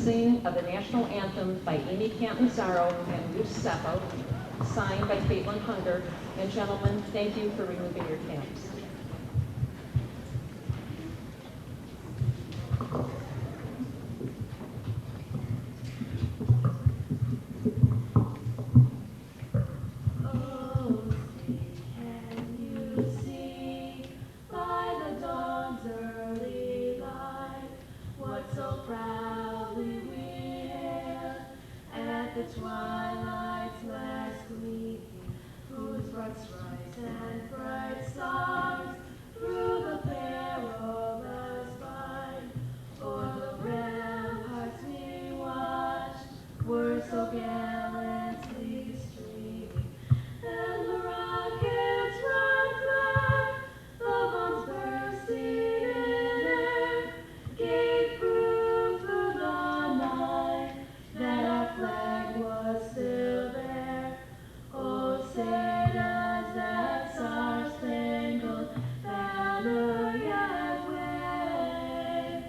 sing of the national anthem by Amy Catanzaro and Lou Seppo, signed by Caitlin Hunter. And gentlemen, thank you for removing your caps. Twilight's last gleaming, whose broad stripes and bright stars through the perilous fight, o'er the ramparts we watched, were so gallantly streaming, and the rockets run clear, the bombs bursting in air, gave proof through the night that our flag was still there. Oh, say does that star-spangled banner yet wave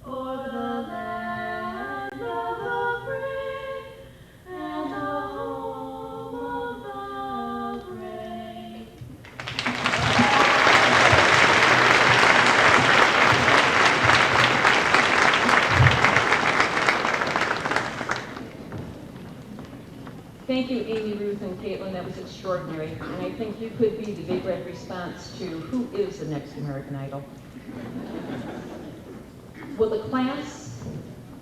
o'er the land of the free and the home of the brave. Thank you, Amy, Ruth, and Caitlin. That was extraordinary. And I think you could be the Big Red response to who is the next American Idol. Will the class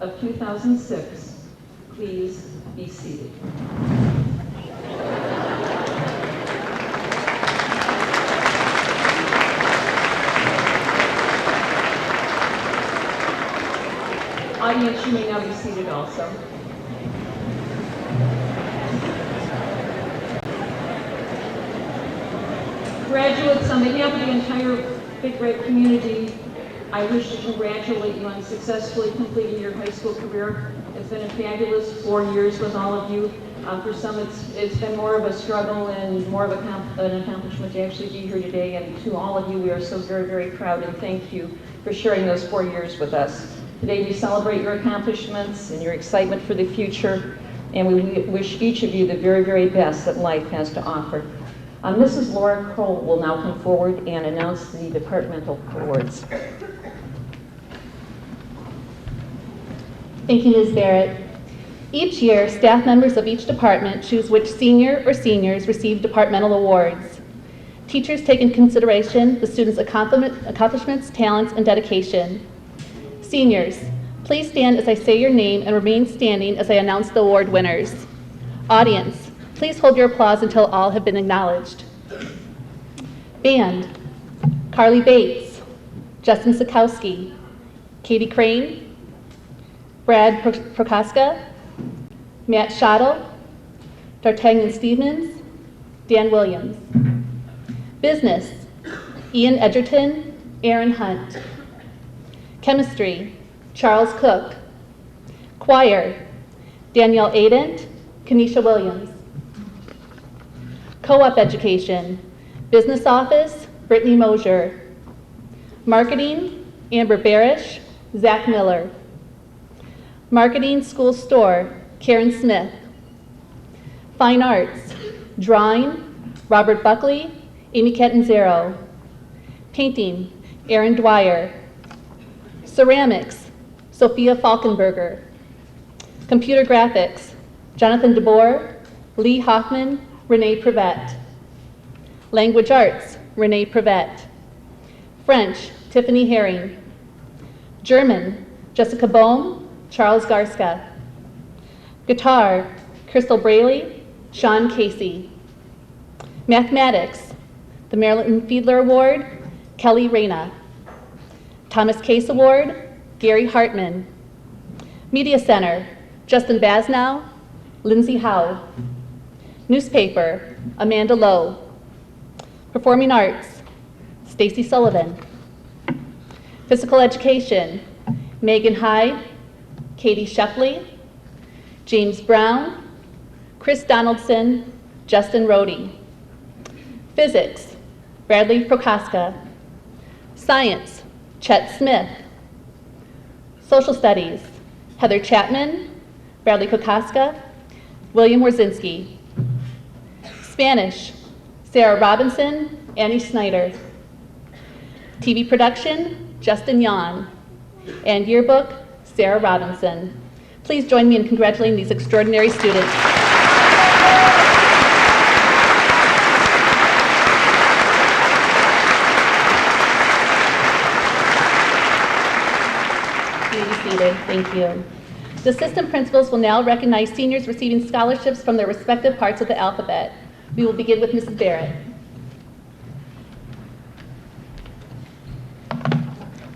of 2006 please be seated? Audience, you may now be seated also. Graduates, on behalf of the entire Big Red community, I wish to congratulate you on successfully completing your high school career. It's been a fabulous 4 years with all of you. For some, it's been more of a struggle and more of an accomplishment to actually be here today. And to all of you, we are so very, very proud and thank you for sharing those 4 years with us. Today, we celebrate your accomplishments and your excitement for the future, and we wish each of you the very, very best that life has to offer. Mrs. Laura Kroll will now come forward and announce the departmental awards. Thank you, Ms. Barrett. Each year, staff members of each department choose which senior or seniors receive departmental awards. Teachers take into consideration the students' accomplishments, talents, and dedication. Seniors, please stand as I say your name and remain standing as I announce the award winners. Audience, please hold your applause until all have been acknowledged. Band, Carly Bates, Justin Sikowski, Katie Crane, Brad Prokaska, Matt Schottel, D'Artagnan Stevens, Dan Williams. Business, Ian Edgerton, Aaron Hunt. Chemistry, Charles Cook. Choir, Danielle Adent, Kenesha Williams. Co-op education, Business Office, Brittany Mosier. Marketing, Amber Barish, Zach Miller. Marketing School Store, Karen Smith. Fine Arts, Drawing, Robert Buckley, Amy Catanzaro. Painting, Aaron Dwyer. Ceramics, Sophia Falkenberger. Computer Graphics, Jonathan DeBoer, Lee Hoffman, Renee Prevette. Language Arts, Renee Prevette. French, Tiffany Herring. German, Jessica Bohm, Charles Garska. Guitar, Crystal Braley, Sean Casey. Mathematics, the Marilyn Fiedler Award, Kelly Reyna. Thomas Case Award, Gary Hartman. Media Center, Justin Basnow, Lindsay Howe. Newspaper, Amanda Lowe. Performing Arts, Stacy Sullivan. Physical Education, Megan Hyde, Katie Shepley, James Brown, Chris Donaldson, Justin Rohde. Physics, Bradley Prokaska. Science, Chet Smith. Social Studies, Heather Chapman, Bradley Kokoska, William Warzinski. Spanish, Sarah Robinson, Annie Snyder. TV production, Justin Yan. And yearbook, Sarah Robinson. Please join me in congratulating these extraordinary students. You may be seated. Thank you. The assistant principals will now recognize seniors receiving scholarships from their respective parts of the alphabet. We will begin with Mrs. Barrett.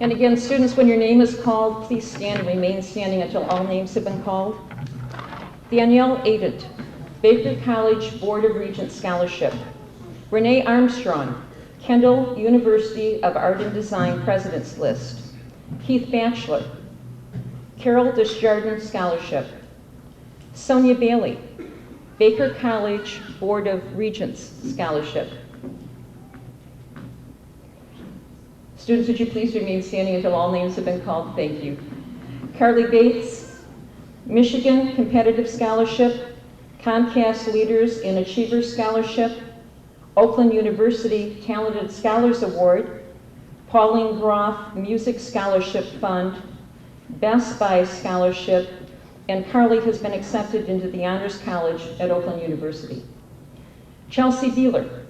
And again, students, when your name is called, please stand and remain standing until all names have been called. Danielle Adent, Baker College Board of Regents Scholarship. Renee Armstrong, Kendall University of Art and Design President's List. Keith Batchelor, Carol Desjardins Scholarship. Sonia Bailey, Baker College Board of Regents Scholarship. Students, would you please remain standing until all names have been called? Thank you. Carly Bates, Michigan Competitive Scholarship, Comcast Leaders in Achievers Scholarship, Oakland University Talented Scholars Award, Pauline Groff Music Scholarship Fund, Best Buy Scholarship, and Carly has been accepted into the Honors College at Oakland University. Chelsea Beeler,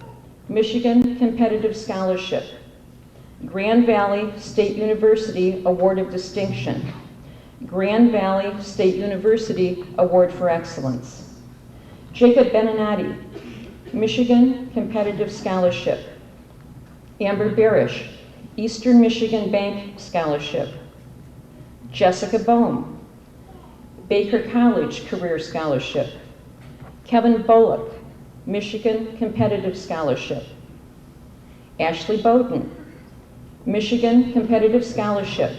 Michigan Competitive Scholarship, Grand Valley State University Award of Distinction, Grand Valley State University Award for Excellence. Jacob Beninati, Michigan Competitive Scholarship. Amber Barish, Eastern Michigan Bank Scholarship. Jessica Bohm, Baker College Career Scholarship. Kevin Bullock, Michigan Competitive Scholarship. Ashley Bowden, Michigan Competitive Scholarship,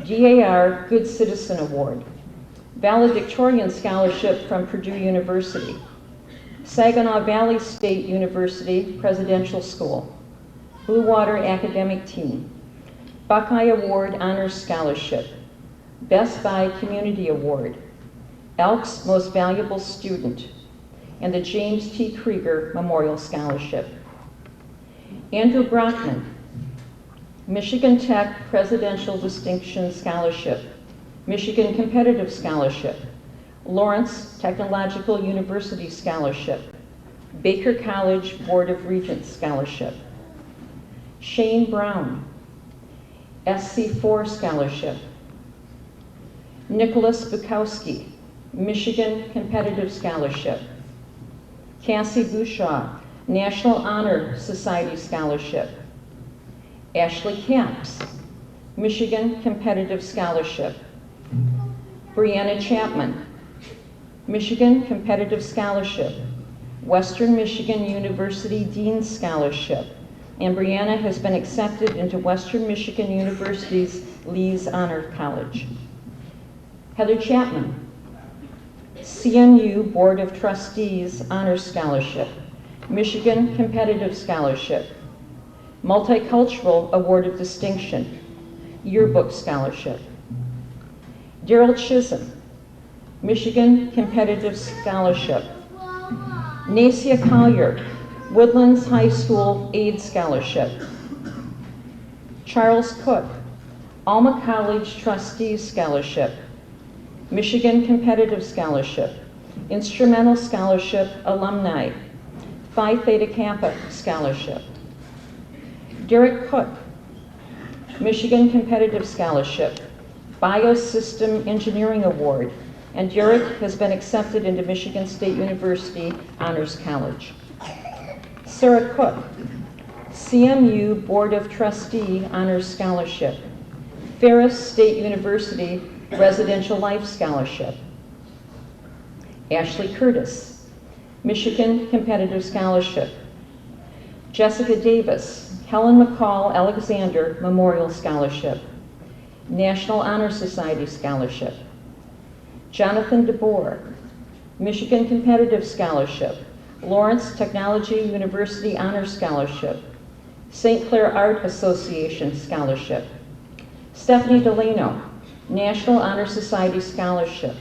DAR Good Citizen Award. Valedictorian Scholarship from Purdue University. Saginaw Valley State University Presidential School. Blue Water Academic Team. Buckeye Award Honors Scholarship. Best Buy Community Award. Elks Most Valuable Student. And the James T. Krieger Memorial Scholarship. Andrew Brockman, Michigan Tech Presidential Distinction Scholarship, Michigan Competitive Scholarship, Lawrence Technological University Scholarship, Baker College Board of Regents Scholarship. Shane Brown, SC4 Scholarship. Nicholas Bukowski, Michigan Competitive Scholarship. Cassie Bouchard, National Honor Society Scholarship. Ashley Capps, Michigan Competitive Scholarship. Brianna Chapman, Michigan Competitive Scholarship, Western Michigan University Dean's Scholarship, and Brianna has been accepted into Western Michigan University's Lee's Honor College. Heather Chapman, CMU Board of Trustees Honors Scholarship, Michigan Competitive Scholarship, Multicultural Award of Distinction, Yearbook Scholarship. Daryl Chisholm, Michigan Competitive Scholarship. Nacia Collier, Woodlands High School Aid Scholarship. Charles Cook, Alma College Trustees Scholarship. Michigan Competitive Scholarship, Instrumental Scholarship Alumni, Phi Theta Kappa Scholarship. Derek Cook, Michigan Competitive Scholarship, Biosystem Engineering Award, and Derek has been accepted into Michigan State University Honors College. Sarah Cook, CMU Board of Trustee Honors Scholarship, Ferris State University Residential Life Scholarship. Ashley Curtis, Michigan Competitive Scholarship. Jessica Davis, Helen McCall Alexander Memorial Scholarship. National Honor Society Scholarship. Jonathan DeBoer, Michigan Competitive Scholarship. Lawrence Technology University Honor Scholarship. St. Clair Art Association Scholarship. Stephanie Delano, National Honor Society Scholarship.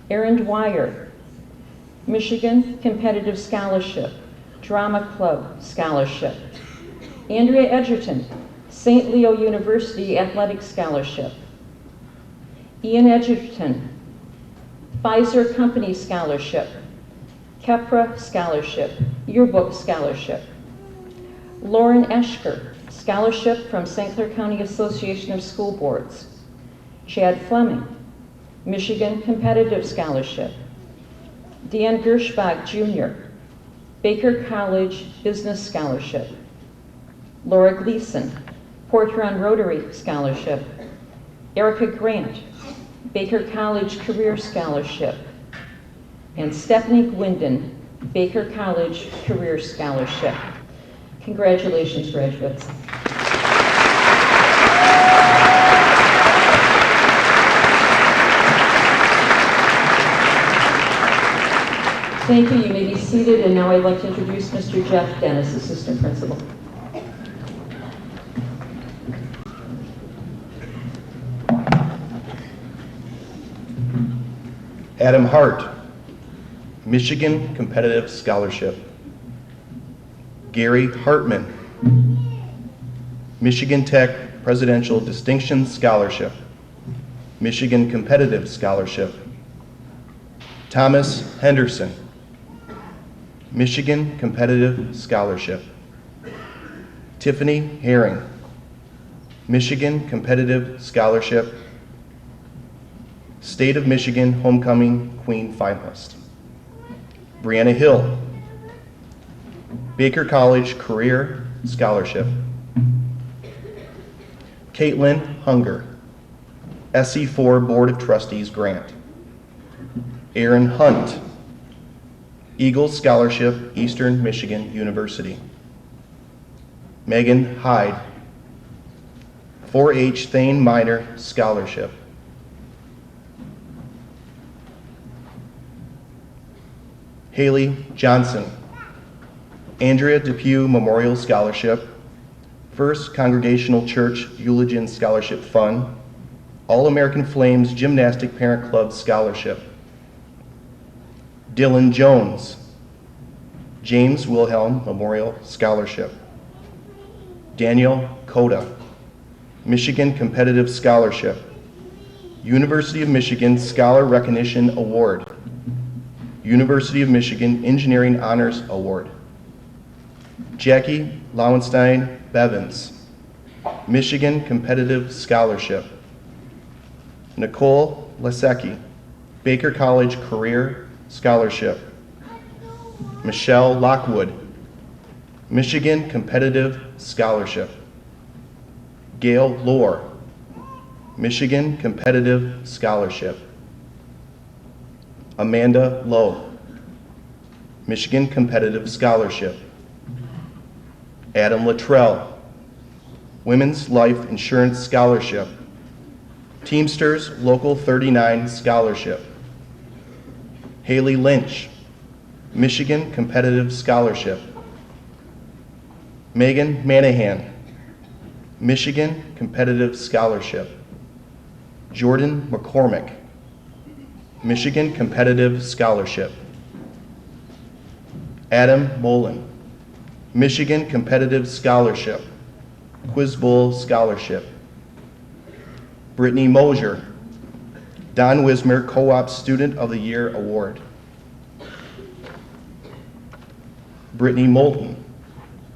Aaron Dwyer, Michigan Competitive Scholarship, Drama Club Scholarship. Andrea Edgerton, St. Leo University Athletic Scholarship. Ian Edgerton, Pfizer Company Scholarship, Kepra Scholarship, Yearbook Scholarship. Lauren Eschker, Scholarship from St. Clair County Association of School Boards. Chad Fleming, Michigan Competitive Scholarship. Dan Gershbach Jr., Baker College Business Scholarship. Laura Gleason, Port Huron Rotary Scholarship. Erica Grant, Baker College Career Scholarship. And Stephanie Gwyndon, Baker College Career Scholarship. Congratulations, graduates. Thank you. You may be seated, and now I'd like to introduce Mr. Jeff Dennis, Assistant Principal. Adam Hart, Michigan Competitive Scholarship. Gary Hartman, Michigan Tech Presidential Distinction Scholarship, Michigan Competitive Scholarship. Thomas Henderson, Michigan Competitive Scholarship. Tiffany Herring, Michigan Competitive Scholarship. State of Michigan Homecoming Queen Finalist. Brianna Hill, Baker College Career Scholarship. Caitlin Hunger, SE4 Board of Trustees Grant. Aaron Hunt, Eagle Scholarship, Eastern Michigan University. Megan Hyde, 4-H Thane Minor Scholarship. Haley Johnson, Andrea Depew Memorial Scholarship, First Congregational Church Eulogian Scholarship Fund, All-American Flames Gymnastic Parent Club Scholarship. Dylan Jones, James Wilhelm Memorial Scholarship. Daniel Coda, Michigan Competitive Scholarship, University of Michigan Scholar Recognition Award, University of Michigan Engineering Honors Award. Jackie Lowenstein Bevins, Michigan Competitive Scholarship. Nicole Lasecki, Baker College Career Scholarship. Michelle Lockwood, Michigan Competitive Scholarship. Gail Lohr, Michigan Competitive Scholarship. Amanda Lowe, Michigan Competitive Scholarship. Adam Luttrell, Women's Life Insurance Scholarship. Teamsters Local 39 Scholarship. Haley Lynch, Michigan Competitive Scholarship. Megan Manahan, Michigan Competitive Scholarship. Jordan McCormick, Michigan Competitive Scholarship. Adam Mullen, Michigan Competitive Scholarship, Quiz Bowl Scholarship. Brittany Mosier, Don Wismer Co-op Student of the Year Award. Brittany Moulton,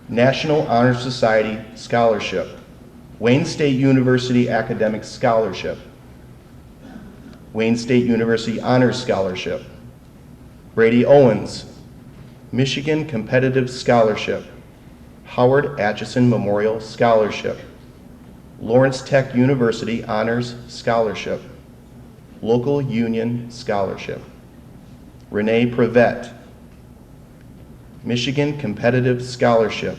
National Honor Society Scholarship, Wayne State University Academic Scholarship. Wayne State University Honors Scholarship. Brady Owens, Michigan Competitive Scholarship, Howard Atchison Memorial Scholarship, Lawrence Tech University Honors Scholarship, Local Union Scholarship. Renee Prevette, Michigan Competitive Scholarship,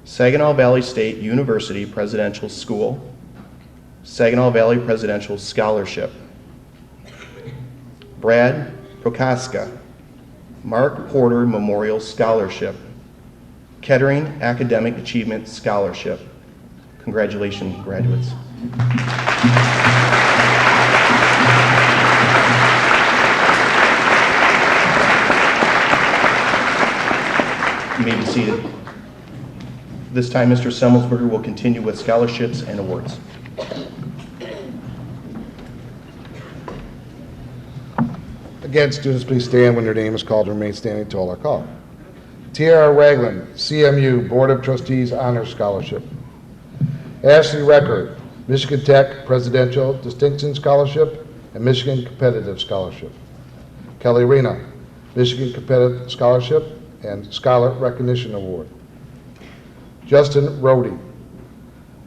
Saginaw Valley State University Presidential School, Saginaw Valley Presidential Scholarship. Brad Prokaska, Mark Porter Memorial Scholarship, Kettering Academic Achievement Scholarship. Congratulations, graduates. seated. This time, Mr. Semmelsberger will continue with scholarships and awards. Again, students, please stand when your name is called and remain standing until all are called. Tiara Ragland, CMU Board of Trustees Honors Scholarship. Ashley Record, Michigan Tech Presidential Distinction Scholarship and Michigan Competitive Scholarship. Kelly Rena, Michigan Competitive Scholarship and Scholar Recognition Award. Justin Rohde,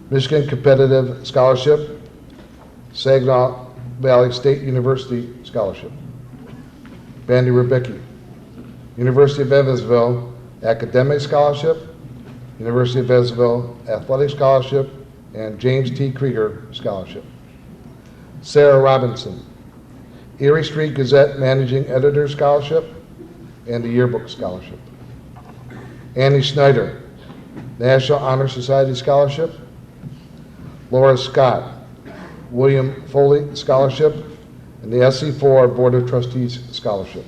Michigan Competitive Scholarship, Saginaw Valley State University Scholarship. Bandy Rubicki, University of Evansville Academic Scholarship, University of Evansville Athletic Scholarship, and James T. Krieger Scholarship. Sarah Robinson, Erie Street Gazette Managing Editor Scholarship and the Yearbook Scholarship. Annie Schneider, National Honor Society Scholarship. Laura Scott, William Foley Scholarship and the SC4 Board of Trustees Scholarship.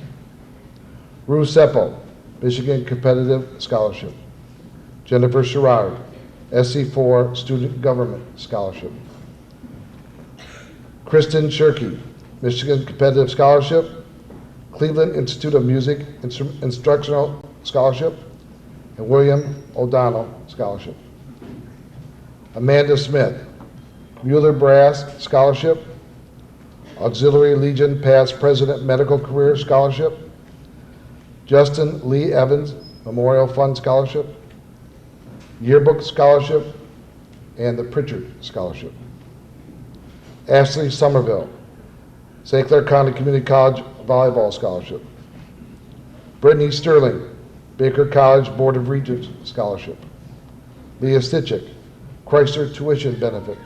Rue Seppo, Michigan Competitive Scholarship. Jennifer Sherrard, SC4 Student Government Scholarship. Kristen Shirkey, Michigan Competitive Scholarship, Cleveland Institute of Music Instructional Scholarship, and William O'Donnell Scholarship. Amanda Smith, Mueller Brass Scholarship, Auxiliary Legion Past President Medical Career Scholarship, Justin Lee Evans Memorial Fund Scholarship, Yearbook Scholarship, and the Pritchard Scholarship. Ashley Somerville, St. Clair County Community College Volleyball Scholarship. Brittany Sterling, Baker College Board of Regents Scholarship. Leah Stitchick, Chrysler Tuition Benefit.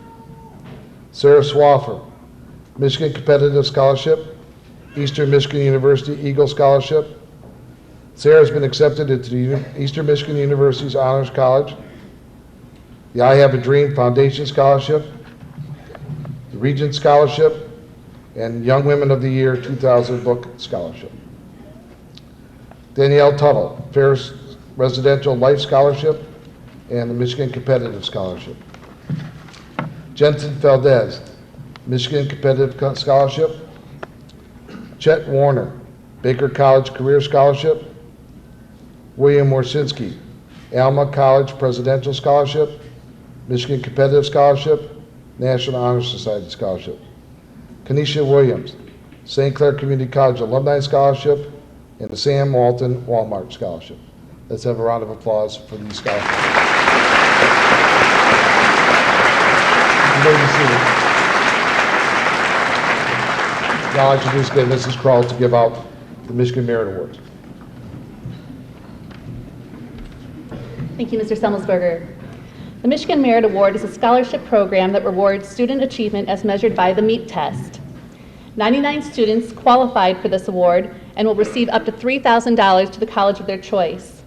Sarah Swaffer, Michigan Competitive Scholarship, Eastern Michigan University Eagle Scholarship. Sarah has been accepted into the Eastern Michigan University's Honors College, the I Have a Dream Foundation Scholarship, the Regent Scholarship, and Young Women of the Year 2000 Book Scholarship. Danielle Tuttle, Ferris Residential Life Scholarship, and the Michigan Competitive Scholarship. Jensen Valdez, Michigan Competitive Scholarship. Chet Warner, Baker College Career Scholarship. William Morsinski, Alma College Presidential Scholarship, Michigan Competitive Scholarship, National Honor Society Scholarship. Kenesha Williams, St. Clair Community College Alumni Scholarship, and the Sam Walton Walmart Scholarship. Let's have a round of applause for these scholarships. You may be seated. Now I introduce again Mrs. Kroll to give out the Michigan Merit Awards. Thank you, Mr. Semmelsberger. The Michigan Merit Award is a scholarship program that rewards student achievement as measured by the MEET test. 99 students qualified for this award and will receive up to $3,000 to the college of their choice.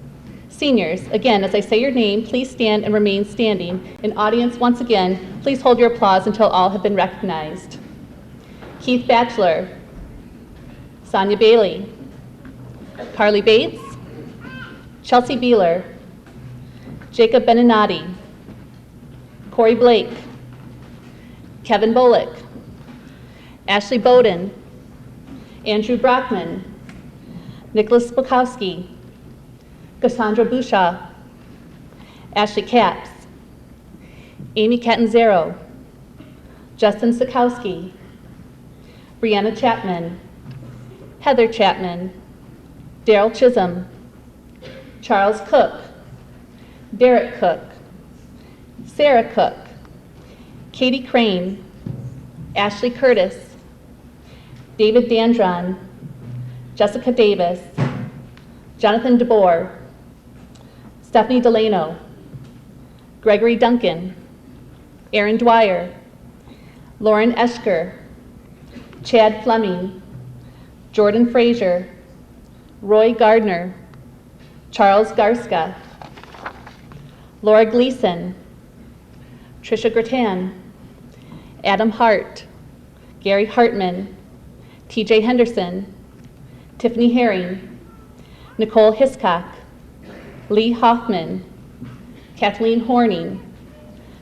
Seniors, again, as I say your name, please stand and remain standing. And audience, once again, please hold your applause until all have been recognized. Keith Batchelor, Sonia Bailey, Carly Bates, Chelsea Beeler, Jacob Beninati, Corey Blake, Kevin Bolick, Ashley Bowden, Andrew Brockman, Nicholas Spokowski, Cassandra Busha, Ashley Capps, Amy Catanzaro, Justin Sikowski, Brianna Chapman, Heather Chapman, Daryl Chisholm, Charles Cook, Derek Cook, Sarah Cook, Katie Crane, Ashley Curtis, David Dandron, Jessica Davis, Jonathan DeBoer, Stephanie Delano, Gregory Duncan, Aaron Dwyer, Lauren Eschker, Chad Fleming, Jordan Frazier, Roy Gardner, Charles Garska, Laura Gleason, Tricia Grattan, Adam Hart, Gary Hartman, TJ Henderson, Tiffany Herring, Nicole Hiscock, Lee Hoffman, Kathleen Horning,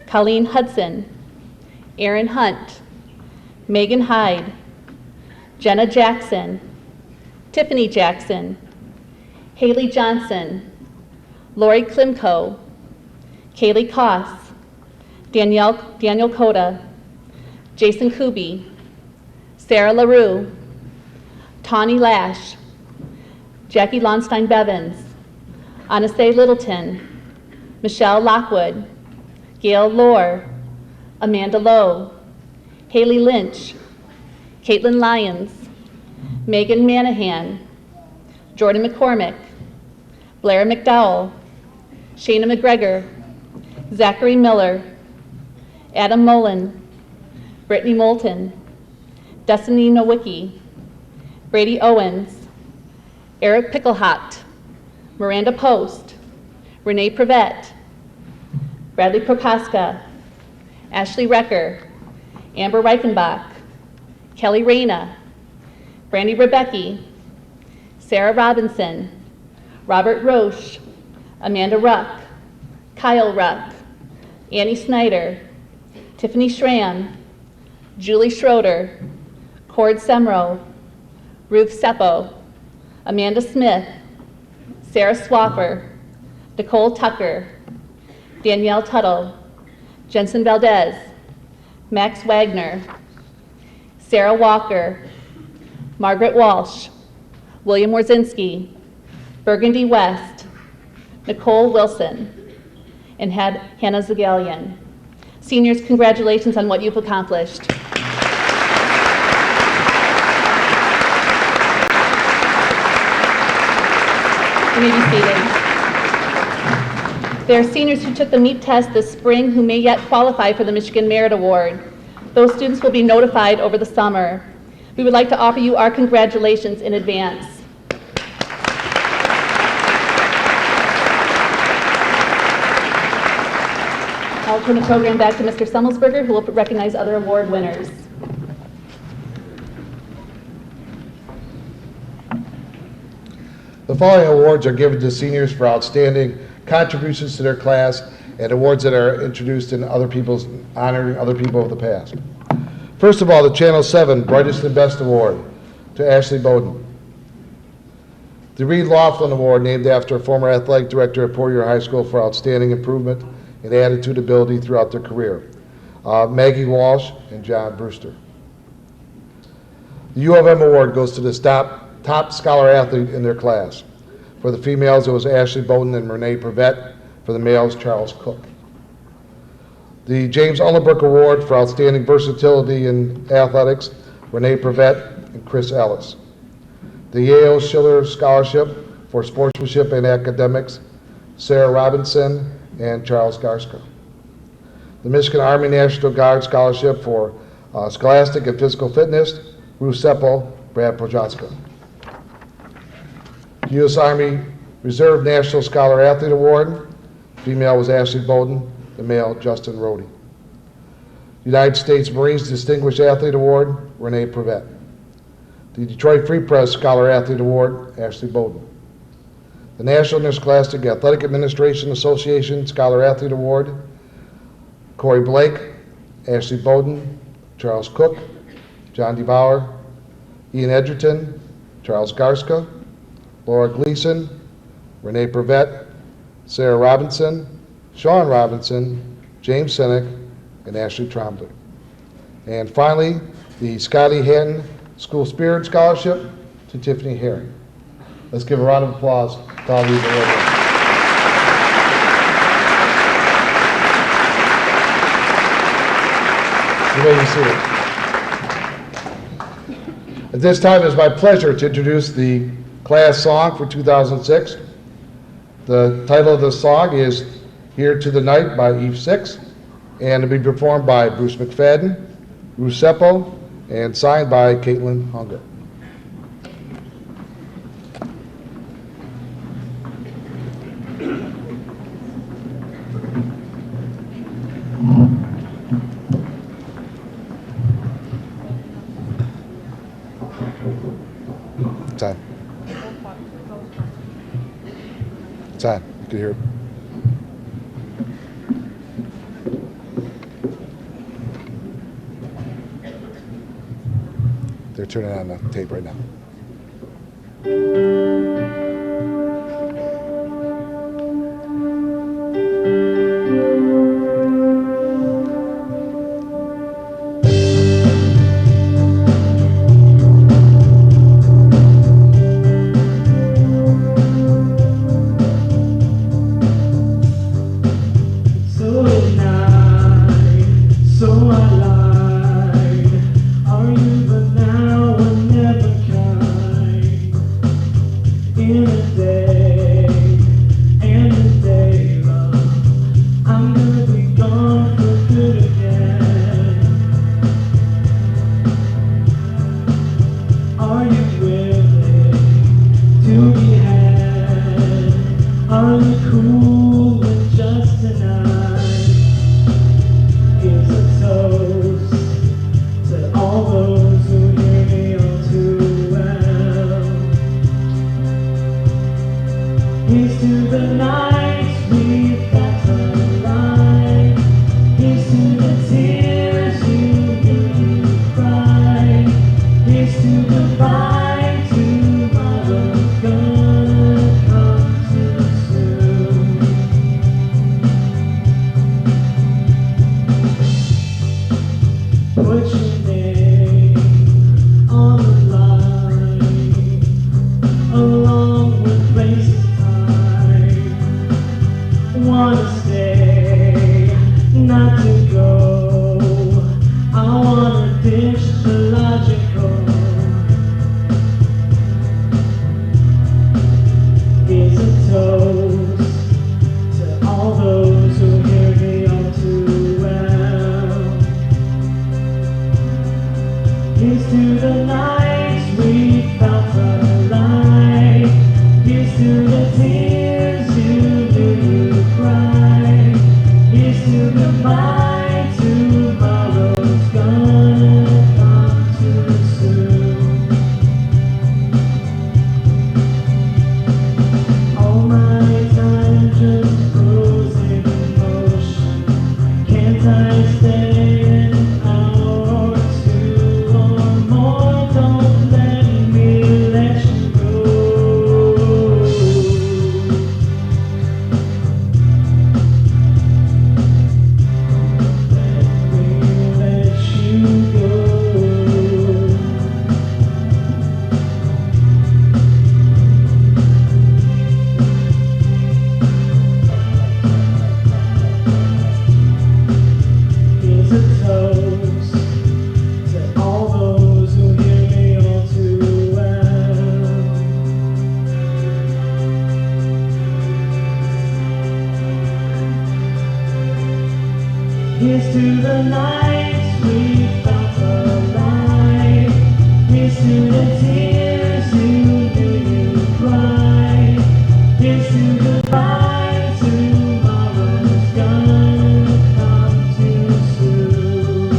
Colleen Hudson, Aaron Hunt, Megan Hyde, Jenna Jackson, Tiffany Jackson, Haley Johnson, Lori Klimko, Kaylee Koss, Daniel Coda, Jason Kuby, Sarah LaRue, Tawny Lash, Jackie Lonstein Bevins, Anase Littleton, Michelle Lockwood, Gail Lohr, Amanda Lowe, Haley Lynch, Caitlin Lyons, Megan Manahan, Jordan McCormick, Blair McDowell, Shayna McGregor, Zachary Miller, Adam Mullen, Brittany Moulton, Destiny Nowicki, Brady Owens, Eric Pickelhot, Miranda Post, Renee Prevette, Bradley Prokaska, Ashley Recker, Amber Reichenbach, Kelly Reyna, Brandy Rebecki, Sarah Robinson, Robert Roche, Amanda Ruck, Kyle Ruck, Annie Snyder, Tiffany Schramm, Julie Schroeder, Cord Semro, Ruth Seppo, Amanda Smith, Sarah Swapper, Nicole Tucker, Danielle Tuttle, Jensen Valdez, Max Wagner, Sarah Walker, Margaret Walsh, William Warzinski, Burgundy West, Nicole Wilson, and Hannah Zagalian. Seniors, congratulations on what you've accomplished. You may be seated. There are seniors who took the MEEP test this spring who may yet qualify for the Michigan Merit Award. Those students will be notified over the summer. We would like to offer you our congratulations in advance. I'll turn the program back to Mr. Summelsberger, who will recognize other award winners. The following awards are given to seniors for outstanding contributions to their class and awards that are introduced in honoring other people of the past. First of all, the Channel 7 Brightest and Best Award to Ashley Bowden. The Reed Laughlin Award, named after a former athletic director at Porter High School for outstanding improvement and attitude ability throughout their career. Maggie Walsh and John Brewster. The U of M Award goes to the top scholar athlete in their class. For the females, it was Ashley Bowden and Renee Prevette. For the males, Charles Cook. The James Ullenbrook Award for outstanding versatility in athletics, Renee Prevette and Chris Ellis. The Yale Schiller Scholarship for sportsmanship and academics, Sarah Robinson and Charles Garska. The Michigan Army National Guard Scholarship for scholastic and physical fitness, Ruth Seppel, Brad Projaska. U.S. Army Reserve National Scholar Athlete Award, female was Ashley Bowden, the male Justin Rohde. United States Marines Distinguished Athlete Award, Renee Prevette. The Detroit Free Press Scholar Athlete Award, Ashley Bowden. The National Interscholastic Athletic Administration Association Scholar Athlete Award, Corey Blake, Ashley Bowden, Charles Cook, John DeBauer, Ian Edgerton, Charles Garska, Laura Gleason, Renee Prevette, Sarah Robinson, Sean Robinson, James Sinek, and Ashley Trombley. And finally, the Scotty Hatton School Spirit Scholarship to Tiffany Herring. Let's give a round of applause to all these awards. You may be seated. At this time, it is my pleasure to introduce the class song for 2006. The title of the song is Here to the Night by P.H.S, and to be performed by Bruce McFadden, Ruth Seppo, and signed by Caitlin Hunger. Time. You can hear it. They're turning on the tape right now. So did I, so I lied. Are you but now or never kind? In a day, and a day, love, I'm gonna be gone for good again. Are you willing to be had? Are you cool with just tonight? Here's a toast to all those who hear me all too well. Here's to the nights we've got to lie. Here's to the tears you cried. Here's to goodbye, tomorrow's gonna come too soon. Put your name on the line, along with place and time. Wanna stay, not to go. I wanna ditch the logical. Here's a toast to all those who hear me all too well. Here's to the nights we felt alive. Here's to the tears you knew you cried. Here's to goodbye, tomorrow's gonna come too soon. All my time just frozen in motion. Can't I stay an hour or two or more? Don't let me let you go. Let me let you go. Here's a toast to all those who hear me all too well. Here's to the nights we felt alive. Here's to the tears you knew you cried. Here's to goodbye, tomorrow's gonna come too soon.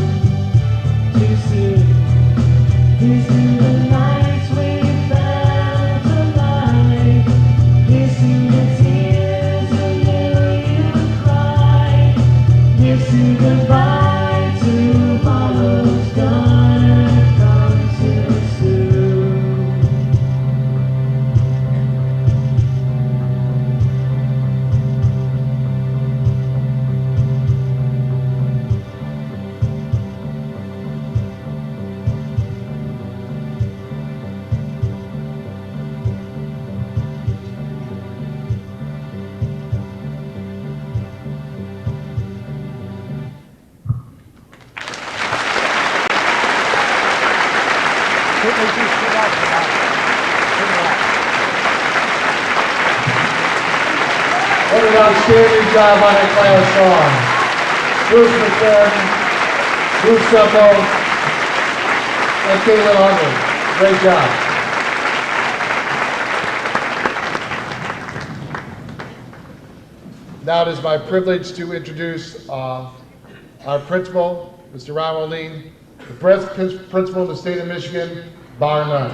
Too soon. Here's to the nights we felt alive. Here's to the tears you knew you cried. Here's to goodbye, tomorrow's gonna come too soon. What an outstanding job on that class song. Bruce McFadden, Bruce Seppo, and Caitlin Huntley. Great job. Now it is my privilege to introduce our principal, Mr. Ron Moline, the best principal in the state of Michigan, bar none.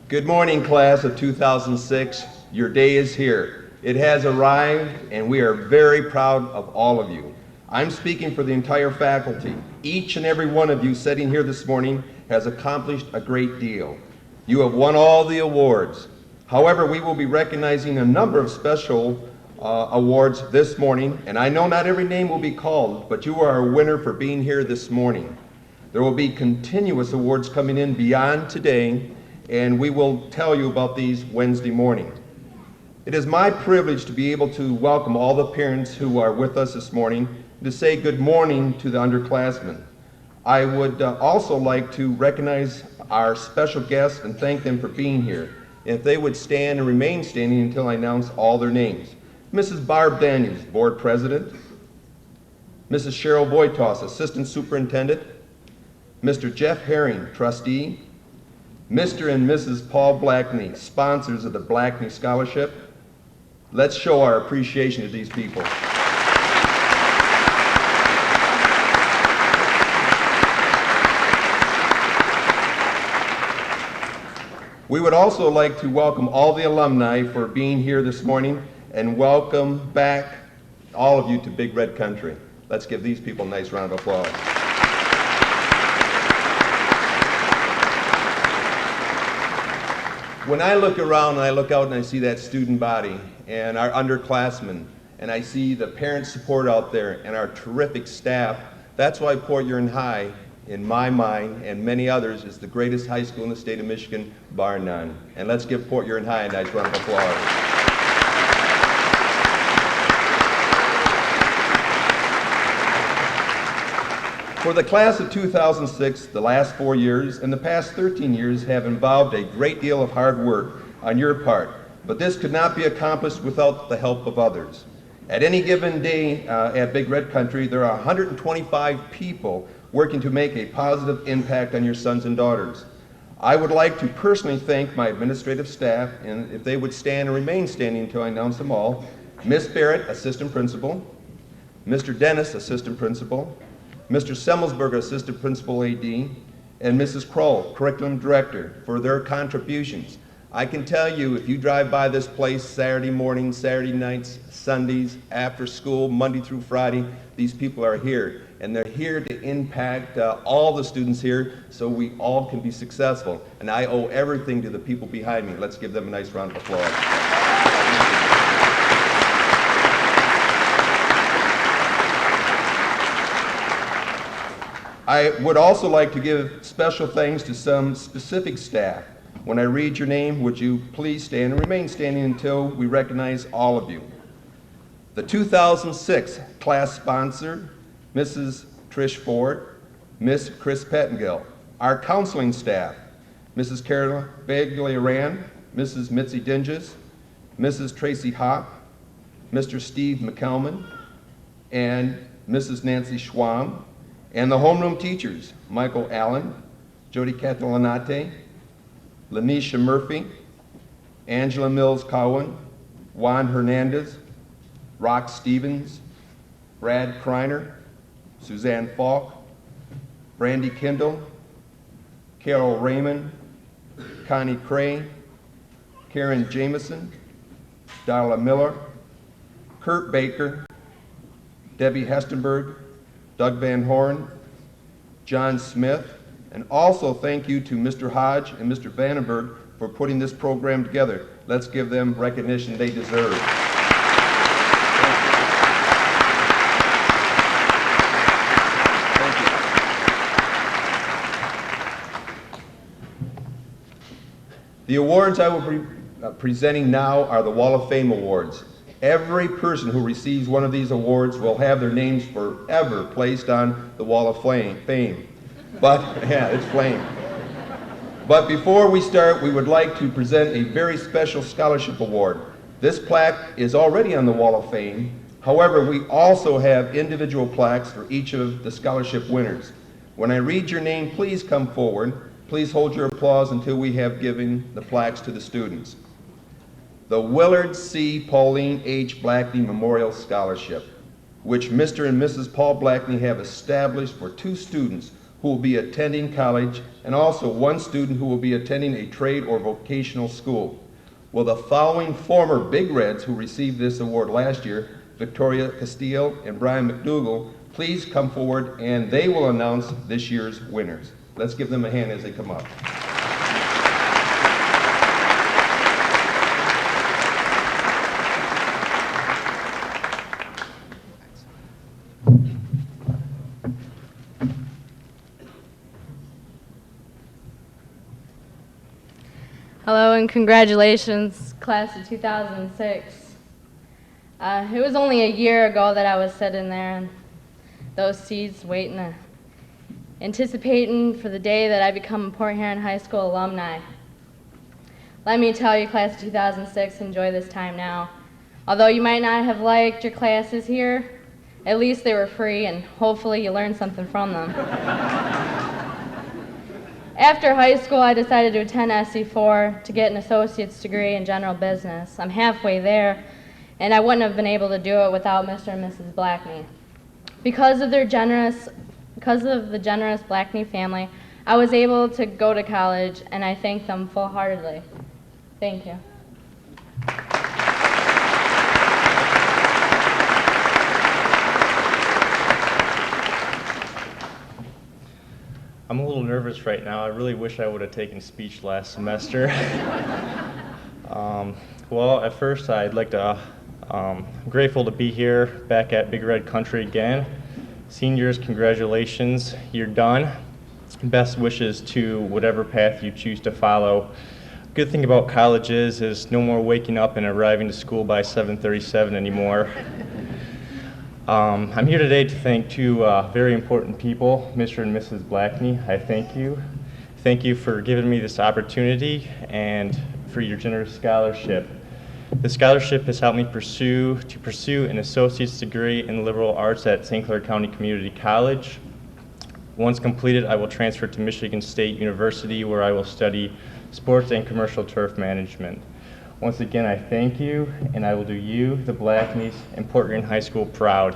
Good morning, class of 2006. Your day is here. It has arrived, and we are very proud of all of you. I'm speaking for the entire faculty. Each and every one of you sitting here this morning has accomplished a great deal. You have won all the awards. However, we will be recognizing a number of special awards this morning, and I know not every name will be called, but you are a winner for being here this morning. There will be continuous awards coming in beyond today, and we will tell you about these Wednesday morning. It is my privilege to be able to welcome all the parents who are with us this morning, to say good morning to the underclassmen. I would also like to recognize our special guests and thank them for being here. If they would stand and remain standing until I announce all their names. Mrs. Barb Daniels, Board President. Mrs. Cheryl Boytos, Assistant Superintendent. Mr. Jeff Herring, Trustee. Mr. and Mrs. Paul Blackney, sponsors of the Blackney Scholarship. Let's show our appreciation to these people. We would also like to welcome all the alumni for being here this morning and welcome back all of you to Big Red Country. Let's give these people a nice round of applause. When I look around and I look out and I see that student body and our underclassmen, and I see the parent support out there and our terrific staff, that's why Port Huron High, in my mind and many others, is the greatest high school in the state of Michigan, bar none. And let's give Port Huron High a nice round of applause. For the class of 2006, the last 4 years and the past 13 years have involved a great deal of hard work on your part, but this could not be accomplished without the help of others. At any given day at Big Red Country, there are 125 people working to make a positive impact on your sons and daughters. I would like to personally thank my administrative staff, and if they would stand and remain standing until I announce them all, Ms. Barrett, Assistant Principal, Mr. Dennis, Assistant Principal, Mr. Semmelsberger, Assistant Principal AD, and Mrs. Kroll, Curriculum Director, for their contributions. I can tell you, if you drive by this place Saturday mornings, Saturday nights, Sundays, after school, Monday through Friday, these people are here. And they're here to impact all the students here so we all can be successful. And I owe everything to the people behind me. Let's give them a nice round of applause. I would also like to give special thanks to some specific staff. When I read your name, would you please stand and remain standing until we recognize all of you. The 2006 class sponsor, Mrs. Trish Ford, Miss Chris Pettengill. Our counseling staff, Mrs. Carol Bagley-Aran, Mrs. Mitzi Dinges, Mrs. Tracy Hopp, Mr. Steve McKelman, and Mrs. Nancy Schwam. And the homeroom teachers, Michael Allen, Jody Catalanate, Lanisha Murphy, Angela Mills Cowan, Juan Hernandez, Rock Stevens, Brad Kreiner, Suzanne Falk, Brandy Kindle, Carol Raymond, Connie Cray, Karen Jameson, Darla Miller, Kurt Baker, Debbie Hestenberg, Doug Van Horn, John Smith, and also thank you to Mr. Hodge and Mr. Vandenberg for putting this program together. Let's give them recognition they deserve. Thank you. The awards I will be presenting now are the Wall of Fame Awards. Every person who receives one of these awards will have their names forever placed on the Wall of Fame. But, yeah, it's flame. But before we start, we would like to present a very special scholarship award. This plaque is already on the Wall of Fame. However, we also have individual plaques for each of the scholarship winners. When I read your name, please come forward. Please hold your applause until we have given the plaques to the students. The Willard C. Pauline H. Blackney Memorial Scholarship, which Mr. and Mrs. Paul Blackney have established for two students who will be attending college, and also 1 student who will be attending a trade or vocational school. Will the following former Big Reds who received this award last year, Victoria Castillo and Brian McDougall, please come forward and they will announce this year's winners. Let's give them a hand as they come up. Hello and congratulations, class of 2006. It was only a year ago that I was sitting there in those seats waiting, anticipating for the day that I become a Port Huron High School alumni. Let me tell you, class of 2006, enjoy this time now. Although you might not have liked your classes here, at least they were free and hopefully you learned something from them. After high school, I decided to attend SC4 to get an associate's degree in general business. I'm halfway there, and I wouldn't have been able to do it without Mr. and Mrs. Blackney. Because of the generous Blackney family, I was able to go to college, and I thank them full-heartedly. Thank you. I'm a little nervous right now. I really wish I would have taken speech last semester. Well, at first I'd like to, I'm grateful to be here back at Big Red Country again. Seniors, congratulations, you're done. Best wishes to whatever path you choose to follow. Good thing about college is no more waking up and arriving to school by 7:37 anymore. I'm here today to thank 2 very important people, Mr. and Mrs. Blackney. I thank you. Thank you for giving me this opportunity and for your generous scholarship. The scholarship has helped me pursue an associate's degree in liberal arts at St. Clair County Community College. Once completed, I will transfer to Michigan State University, where I will study sports and commercial turf management. Once again, I thank you, and I will do you, the Blackneys, and Port Huron High School proud.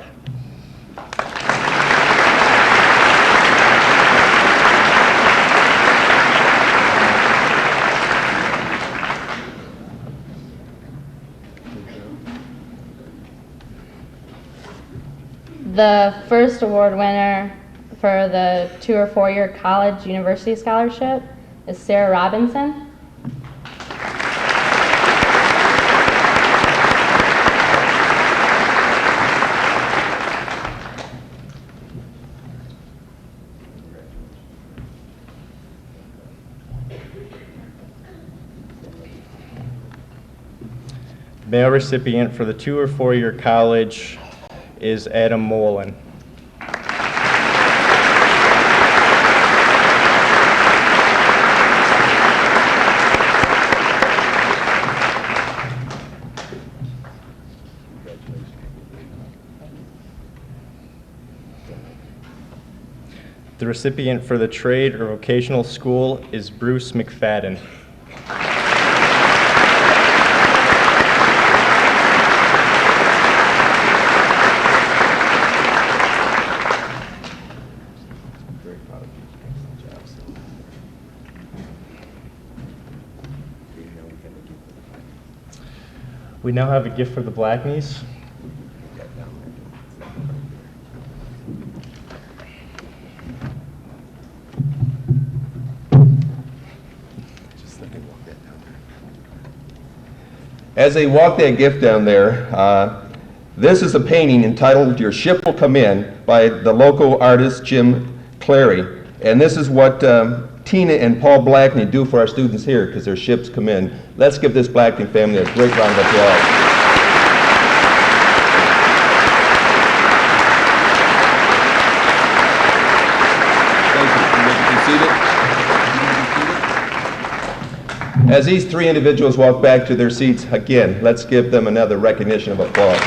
The first award winner for the 2 or 4 year college university scholarship is Sarah Robinson. Male recipient for the 2 or 4 year college is Adam Mullen. The recipient for the trade or vocational school is Bruce McFadden. We now have a gift for the Blackneys. As they walk that gift down there, this is a painting entitled "Your Ship Will Come In" by the local artist Jim Clary. And this is what Tina and Paul Blackney do for our students here because their ships come in. Let's give this Blackney family a great round of applause. Thank you. You may be seated. As these 3 individuals walk back to their seats, again, let's give them another recognition of applause.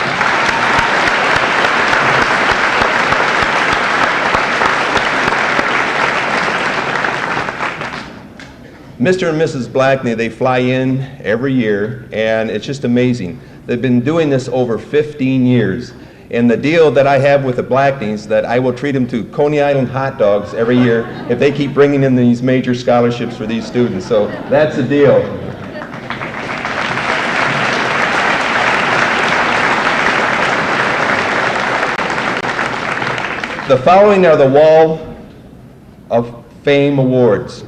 Mr. and Mrs. Blackney, they fly in every year, and it's just amazing. They've been doing this over 15 years. And the deal that I have with the Blackneys, that I will treat them to Coney Island hot dogs every year if they keep bringing in these major scholarships for these students. So that's the deal. The following are the Wall of Fame awards.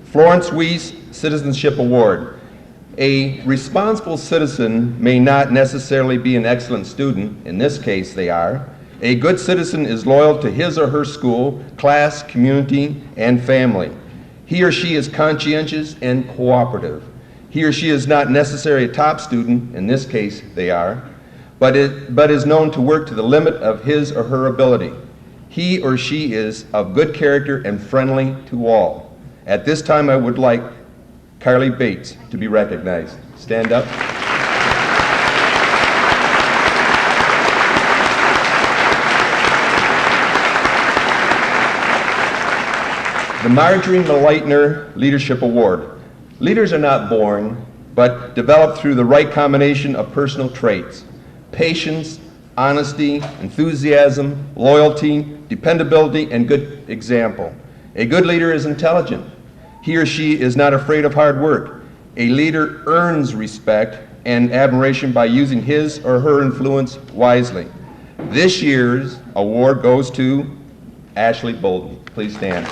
Florence Weiss Citizenship Award. A responsible citizen may not necessarily be an excellent student. In this case, they are. A good citizen is loyal to his or her school, class, community, and family. He or she is conscientious and cooperative. He or she is not necessarily a top student. In this case, they are. But is known to work to the limit of his or her ability. He or she is of good character and friendly to all. At this time, I would like Carly Bates to be recognized. Stand up. The Marjorie Meleitner Leadership Award. Leaders are not born, but developed through the right combination of personal traits: patience, honesty, enthusiasm, loyalty, dependability, and good example. A good leader is intelligent. He or she is not afraid of hard work. A leader earns respect and admiration by using his or her influence wisely. This year's award goes to Ashley Bolden. Please stand.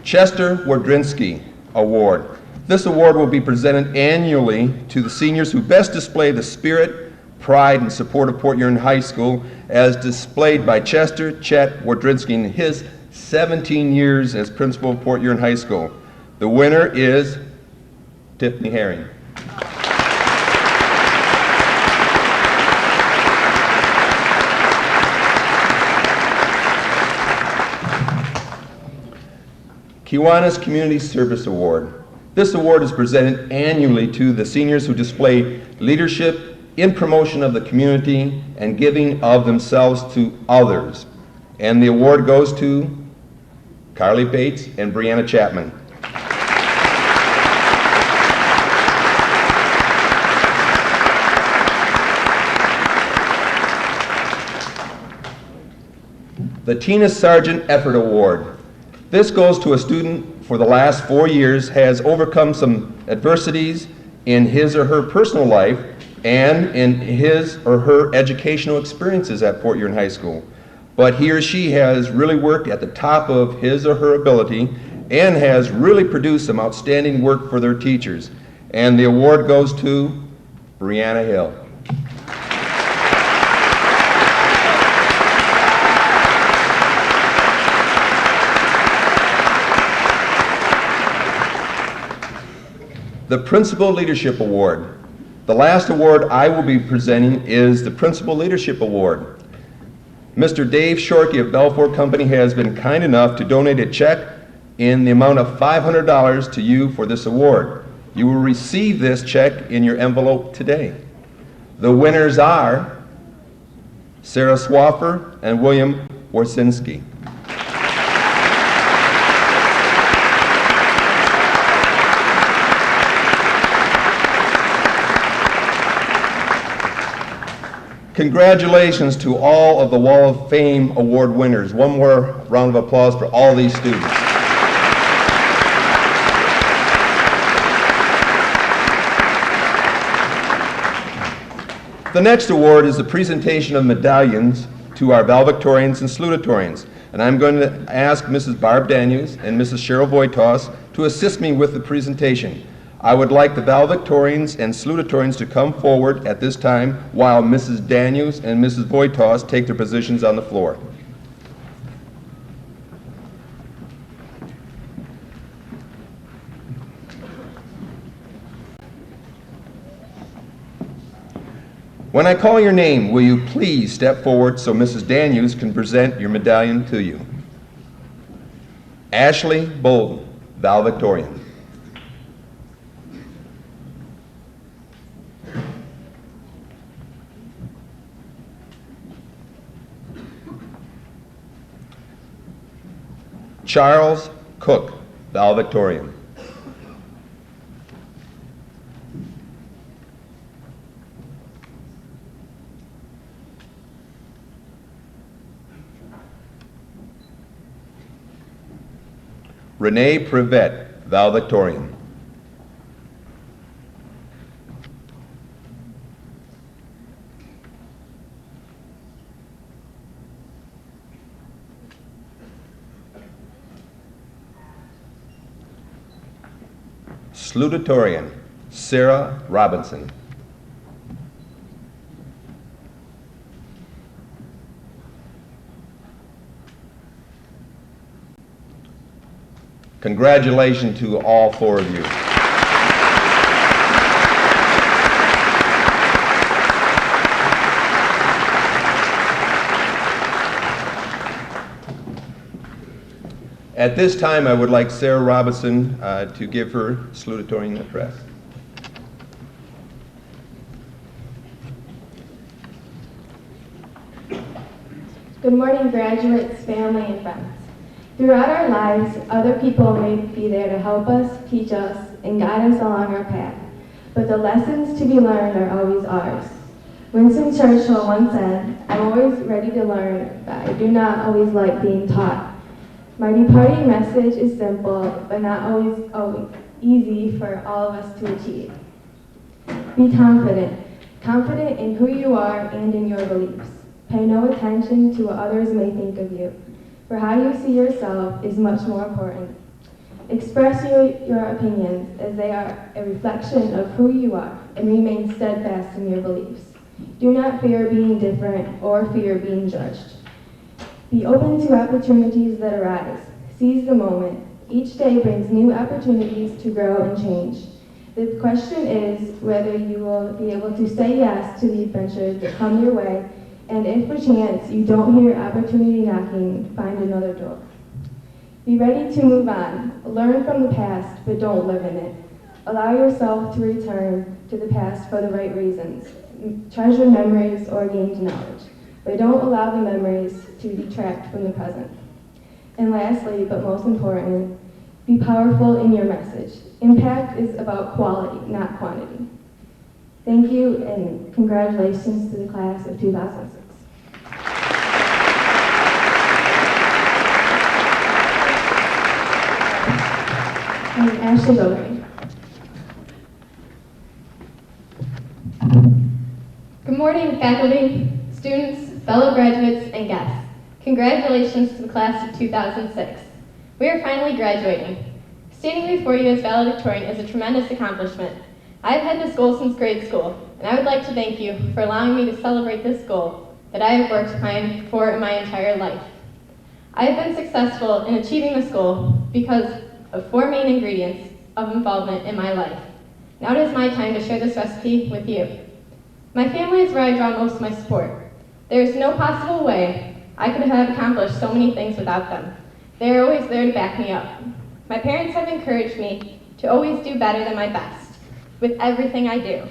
Chester Wardrinski Award. This award will be presented annually to the seniors who best display the spirit, pride, and support of Port Huron High School as displayed by Chester Chet Wardrinski in his 17 years as principal of Port Huron High School. The winner is Tiffany Herring. Kiwanis Community Service Award. This award is presented annually to the seniors who display leadership in promotion of the community and giving of themselves to others. And the award goes to Carly Bates and Brianna Chapman. The Tina Sargent Effort Award. This goes to a student for the last 4 years has overcome some adversities in his or her personal life and in his or her educational experiences at Port Huron High School. But he or she has really worked at the top of his or her ability and has really produced some outstanding work for their teachers. And the award goes to Brianna Hill. The Principal Leadership Award. The last award I will be presenting is the Principal Leadership Award. Mr. Dave Shorkey of Belfort Company has been kind enough to donate a check in the amount of $500 to you for this award. You will receive this check in your envelope today. The winners are Sarah Swaffer and William Warsinski. Congratulations to all of the Wall of Fame Award winners. One more round of applause for all these students. The next award is the presentation of medallions to our valedictorians and salutatorians. And I'm going to ask Mrs. Barb Daniels and Mrs. Cheryl Voitos to assist me with the presentation. I would like the valedictorians and salutatorians to come forward at this time while Mrs. Daniels and Mrs. Voitos take their positions on the floor. When I call your name, will you please step forward so Mrs. Daniels can present your medallion to you? Ashley Bolden, valedictorian. Charles Cook, valedictorian. Renee Privet, valedictorian. Salutatorian, Sarah Robinson. Congratulations to all four of you. At this time, I would like Sarah Robinson to give her salutatorian address. Good morning, graduates, family, and friends. Throughout our lives, other people may be there to help us, teach us, and guide us along our path. But the lessons to be learned are always ours. Winston Churchill once said, "I'm always ready to learn, but I do not always like being taught." My departing message is simple, but not always easy for all of us to achieve. Be confident. Confident in who you are and in your beliefs. Pay no attention to what others may think of you, for how you see yourself is much more important. Express your opinions as they are a reflection of who you are, and remain steadfast in your beliefs. Do not fear being different or fear being judged. Be open to opportunities that arise. Seize the moment. Each day brings new opportunities to grow and change. The question is whether you will be able to say yes to the adventures that come your way, and if perchance you don't hear opportunity knocking, find another door. Be ready to move on. Learn from the past, but don't live in it. Allow yourself to return to the past for the right reasons. Treasure memories or gain knowledge, but don't allow the memories to detract from the present. And lastly, but most important, be powerful in your message. Impact is about quality, not quantity. Thank you, and congratulations to the class of 2006. And Ashley Bowling. Good morning, faculty, students, fellow graduates, and guests. Congratulations to the class of 2006. We are finally graduating. Standing before you as valedictorian is a tremendous accomplishment. I've had this goal since grade school, and I would like to thank you for allowing me to celebrate this goal that I have worked for in my entire life. I have been successful in achieving this goal because of four main ingredients of involvement in my life. Now it is my time to share this recipe with you. My family is where I draw most of my support. There is no possible way I could have accomplished so many things without them. They are always there to back me up. My parents have encouraged me to always do better than my best with everything I do.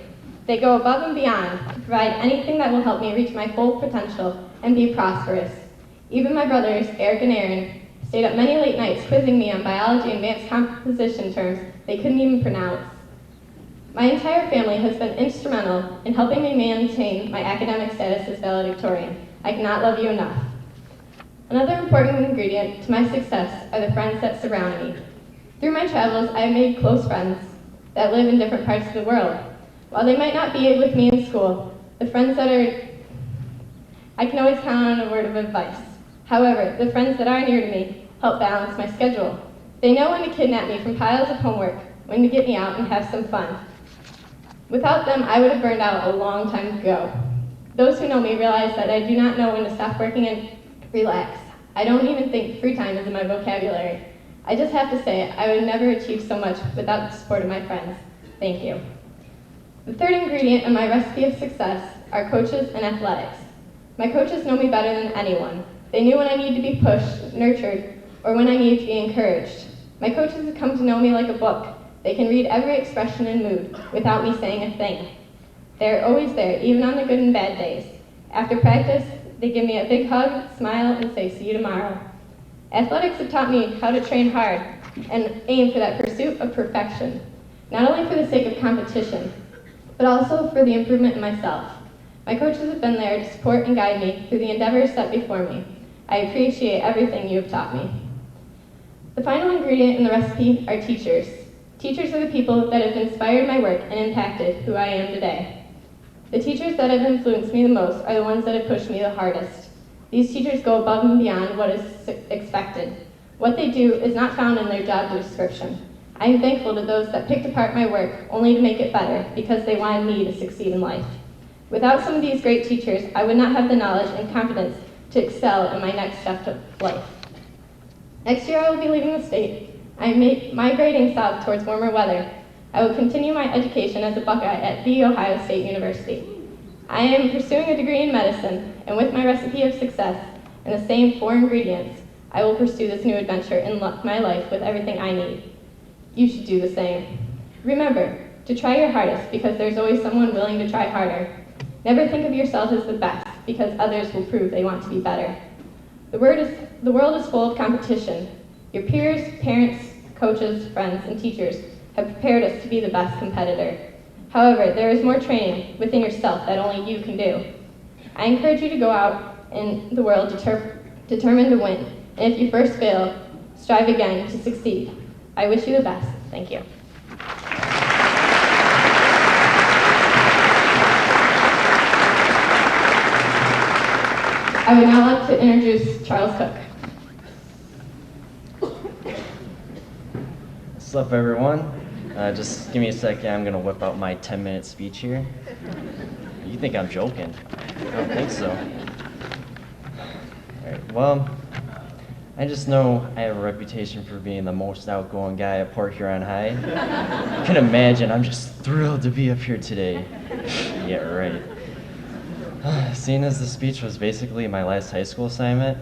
They go above and beyond to provide anything that will help me reach my full potential and be prosperous. Even my brothers, Eric and Aaron, stayed up many late nights quizzing me on biology and advanced composition terms they couldn't even pronounce. My entire family has been instrumental in helping me maintain my academic status as valedictorian. I cannot love you enough. Another important ingredient to my success are the friends that surround me. Through my travels, I have made close friends that live in different parts of the world. While they might not be with me in school, the friends that I can always count on a word of advice. However, the friends that are near to me help balance my schedule. They know when to kidnap me from piles of homework, when to get me out and have some fun. Without them, I would have burned out a long time ago. Those who know me realize that I do not know when to stop working and relax. I don't even think free time is in my vocabulary. I just have to say, I would never achieve so much without the support of my friends. Thank you. The third ingredient in my recipe of success are coaches and athletics. My coaches know me better than anyone. They knew when I need to be pushed, nurtured, or when I need to be encouraged. My coaches have come to know me like a book. They can read every expression and mood without me saying a thing. They're always there, even on the good and bad days. After practice, they give me a big hug, smile, and say, "See you tomorrow." Athletics have taught me how to train hard and aim for that pursuit of perfection, not only for the sake of competition, but also for the improvement in myself. My coaches have been there to support and guide me through the endeavors set before me. I appreciate everything you have taught me. The final ingredient in the recipe are teachers. Teachers are the people that have inspired my work and impacted who I am today. The teachers that have influenced me the most are the ones that have pushed me the hardest. These teachers go above and beyond what is expected. What they do is not found in their job description. I am thankful to those that picked apart my work only to make it better because they wanted me to succeed in life. Without some of these great teachers, I would not have the knowledge and confidence to excel in my next step of life. Next year I will be leaving the state. I am migrating south towards warmer weather. I will continue my education as a Buckeye at The Ohio State University. I am pursuing a degree in medicine, and with my recipe of success and the same 4 ingredients, I will pursue this new adventure in my life with everything I need. You should do the same. Remember to try your hardest because there's always someone willing to try harder. Never think of yourself as the best because others will prove they want to be better. The world is full of competition. Your peers, parents, coaches, friends, and teachers have prepared us to be the best competitor. However, there is more training within yourself that only you can do. I encourage you to go out in the world determined to win, and if you first fail, strive again to succeed. I wish you the best. Thank you. I would now like to introduce Charles Cook. What's up, everyone? Just give me a second. I'm going to whip out my 10-minute speech here. You think I'm joking? I don't think so. All right, well, I just know I have a reputation for being the most outgoing guy at Port Huron High. You can imagine I'm just thrilled to be up here today. Yeah, right. Seeing as the speech was basically my last high school assignment,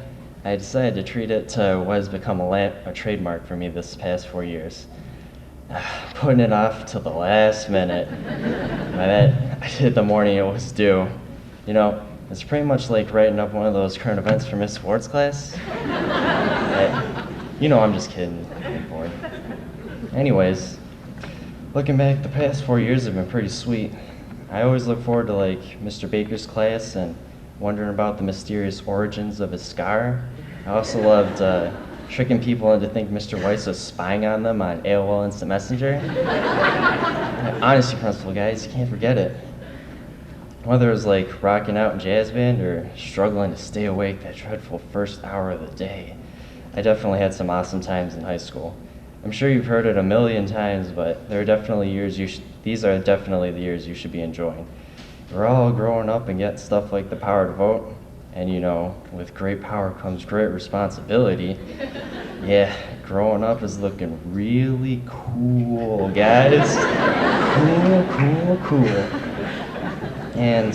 I decided to treat it to what has become a trademark for me this past 4 years. Putting it off till the last minute. By that, I did the morning it was due. You know, it's pretty much like writing up one of those current events for Miss Ford's class. You know, I'm just kidding. I'm bored. Anyways, looking back, the past 4 years have been pretty sweet. I always look forward to like Mr. Baker's class and wondering about the mysterious origins of his scar. I also loved tricking people into thinking Mr. Weiss was spying on them on AOL Instant Messenger. Honesty principle, guys, you can't forget it. Whether it was like rocking out in jazz band or struggling to stay awake that dreadful first hour of the day, I definitely had some awesome times in high school. I'm sure you've heard it a million times, but there are definitely these are definitely the years you should be enjoying. We're all growing up and get stuff like the power to vote, and you know, with great power comes great responsibility. Yeah, growing up is looking really cool, guys. Cool. And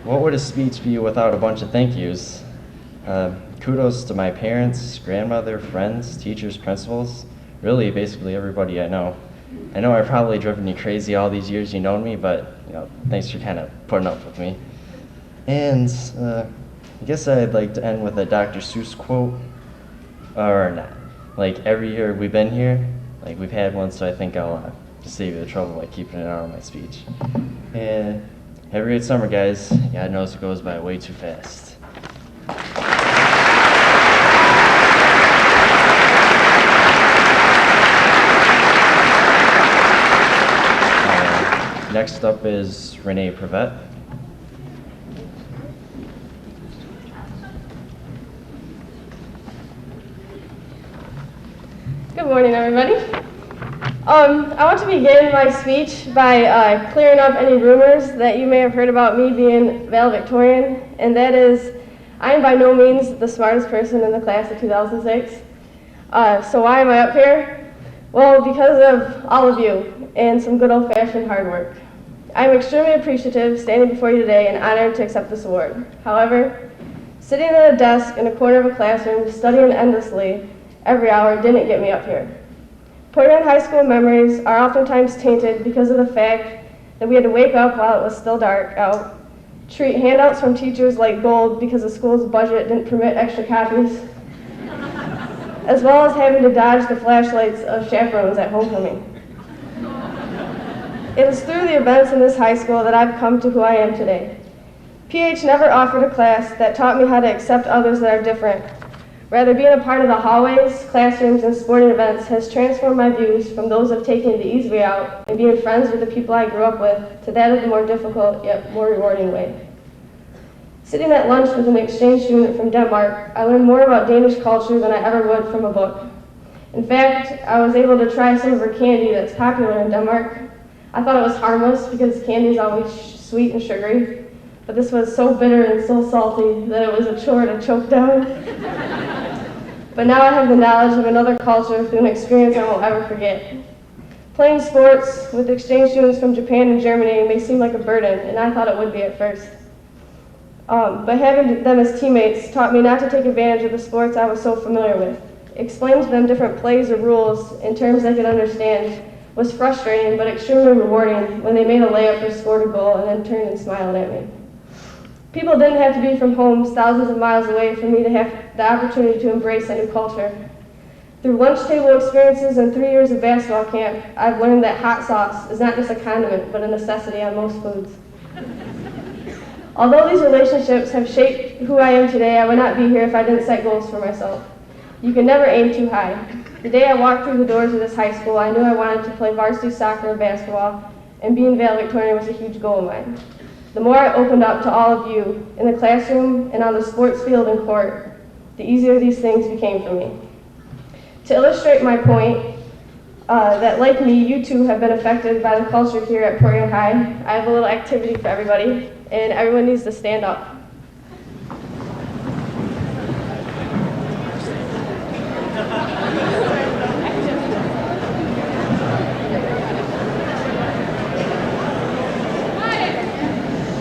what would a speech be without a bunch of thank yous? Kudos to my parents, grandmother, friends, teachers, principals, really basically everybody I know. I know I've probably driven you crazy all these years you known me, but you know, thanks for kind of putting up with me. And I guess I'd like to end with a Dr. Seuss quote, or not. Like every year we've been here, like we've had one, so I think I'll just save you the trouble by keeping it out of my speech. And have a great summer, guys. God knows it goes by way too fast. Next up is Renee Prevette. Good morning, everybody. I want to begin my speech by clearing up any rumors that you may have heard about me being valedictorian, and that is, I am by no means the smartest person in the class of 2006. So why am I up here? Well, because of all of you and some good old-fashioned hard work. I am extremely appreciative standing before you today and honored to accept this award. However, sitting at a desk in a corner of a classroom studying endlessly every hour didn't get me up here. Port Huron High School memories are oftentimes tainted because of the fact that we had to wake up while it was still dark out, treat handouts from teachers like gold because the school's budget didn't permit extra copies, as well as having to dodge the flashlights of chaperones at homecoming. It is through the events in this high school that I've come to who I am today. P.H. never offered a class that taught me how to accept others that are different, Rather, being a part of the hallways, classrooms, and sporting events has transformed my views from those of taking the easy way out and being friends with the people I grew up with to that of the more difficult yet more rewarding way. Sitting at lunch with an exchange student from Denmark, I learned more about Danish culture than I ever would from a book. In fact, I was able to try some of her candy that's popular in Denmark. I thought it was harmless because candy is always sweet and sugary, but this was so bitter and so salty that it was a chore to choke down. But now I have the knowledge of another culture through an experience I won't ever forget. Playing sports with exchange students from Japan and Germany may seem like a burden, and I thought it would be at first. But having them as teammates taught me not to take advantage of the sports I was so familiar with. Explaining to them different plays or rules in terms they could understand was frustrating but extremely rewarding when they made a layup or scored a goal and then turned and smiled at me. People didn't have to be from homes thousands of miles away for me to have the opportunity to embrace a new culture. Through lunch table experiences and 3 years of basketball camp, I've learned that hot sauce is not just a condiment but a necessity on most foods. Although these relationships have shaped who I am today, I would not be here if I didn't set goals for myself. You can never aim too high. The day I walked through the doors of this high school, I knew I wanted to play varsity soccer and basketball, and being valedictorian was a huge goal of mine. The more I opened up to all of you, in the classroom and on the sports field and court, the easier these things became for me. To illustrate my point, that like me, you too have been affected by the culture here at Port Huron High, I have a little activity for everybody, and everyone needs to stand up.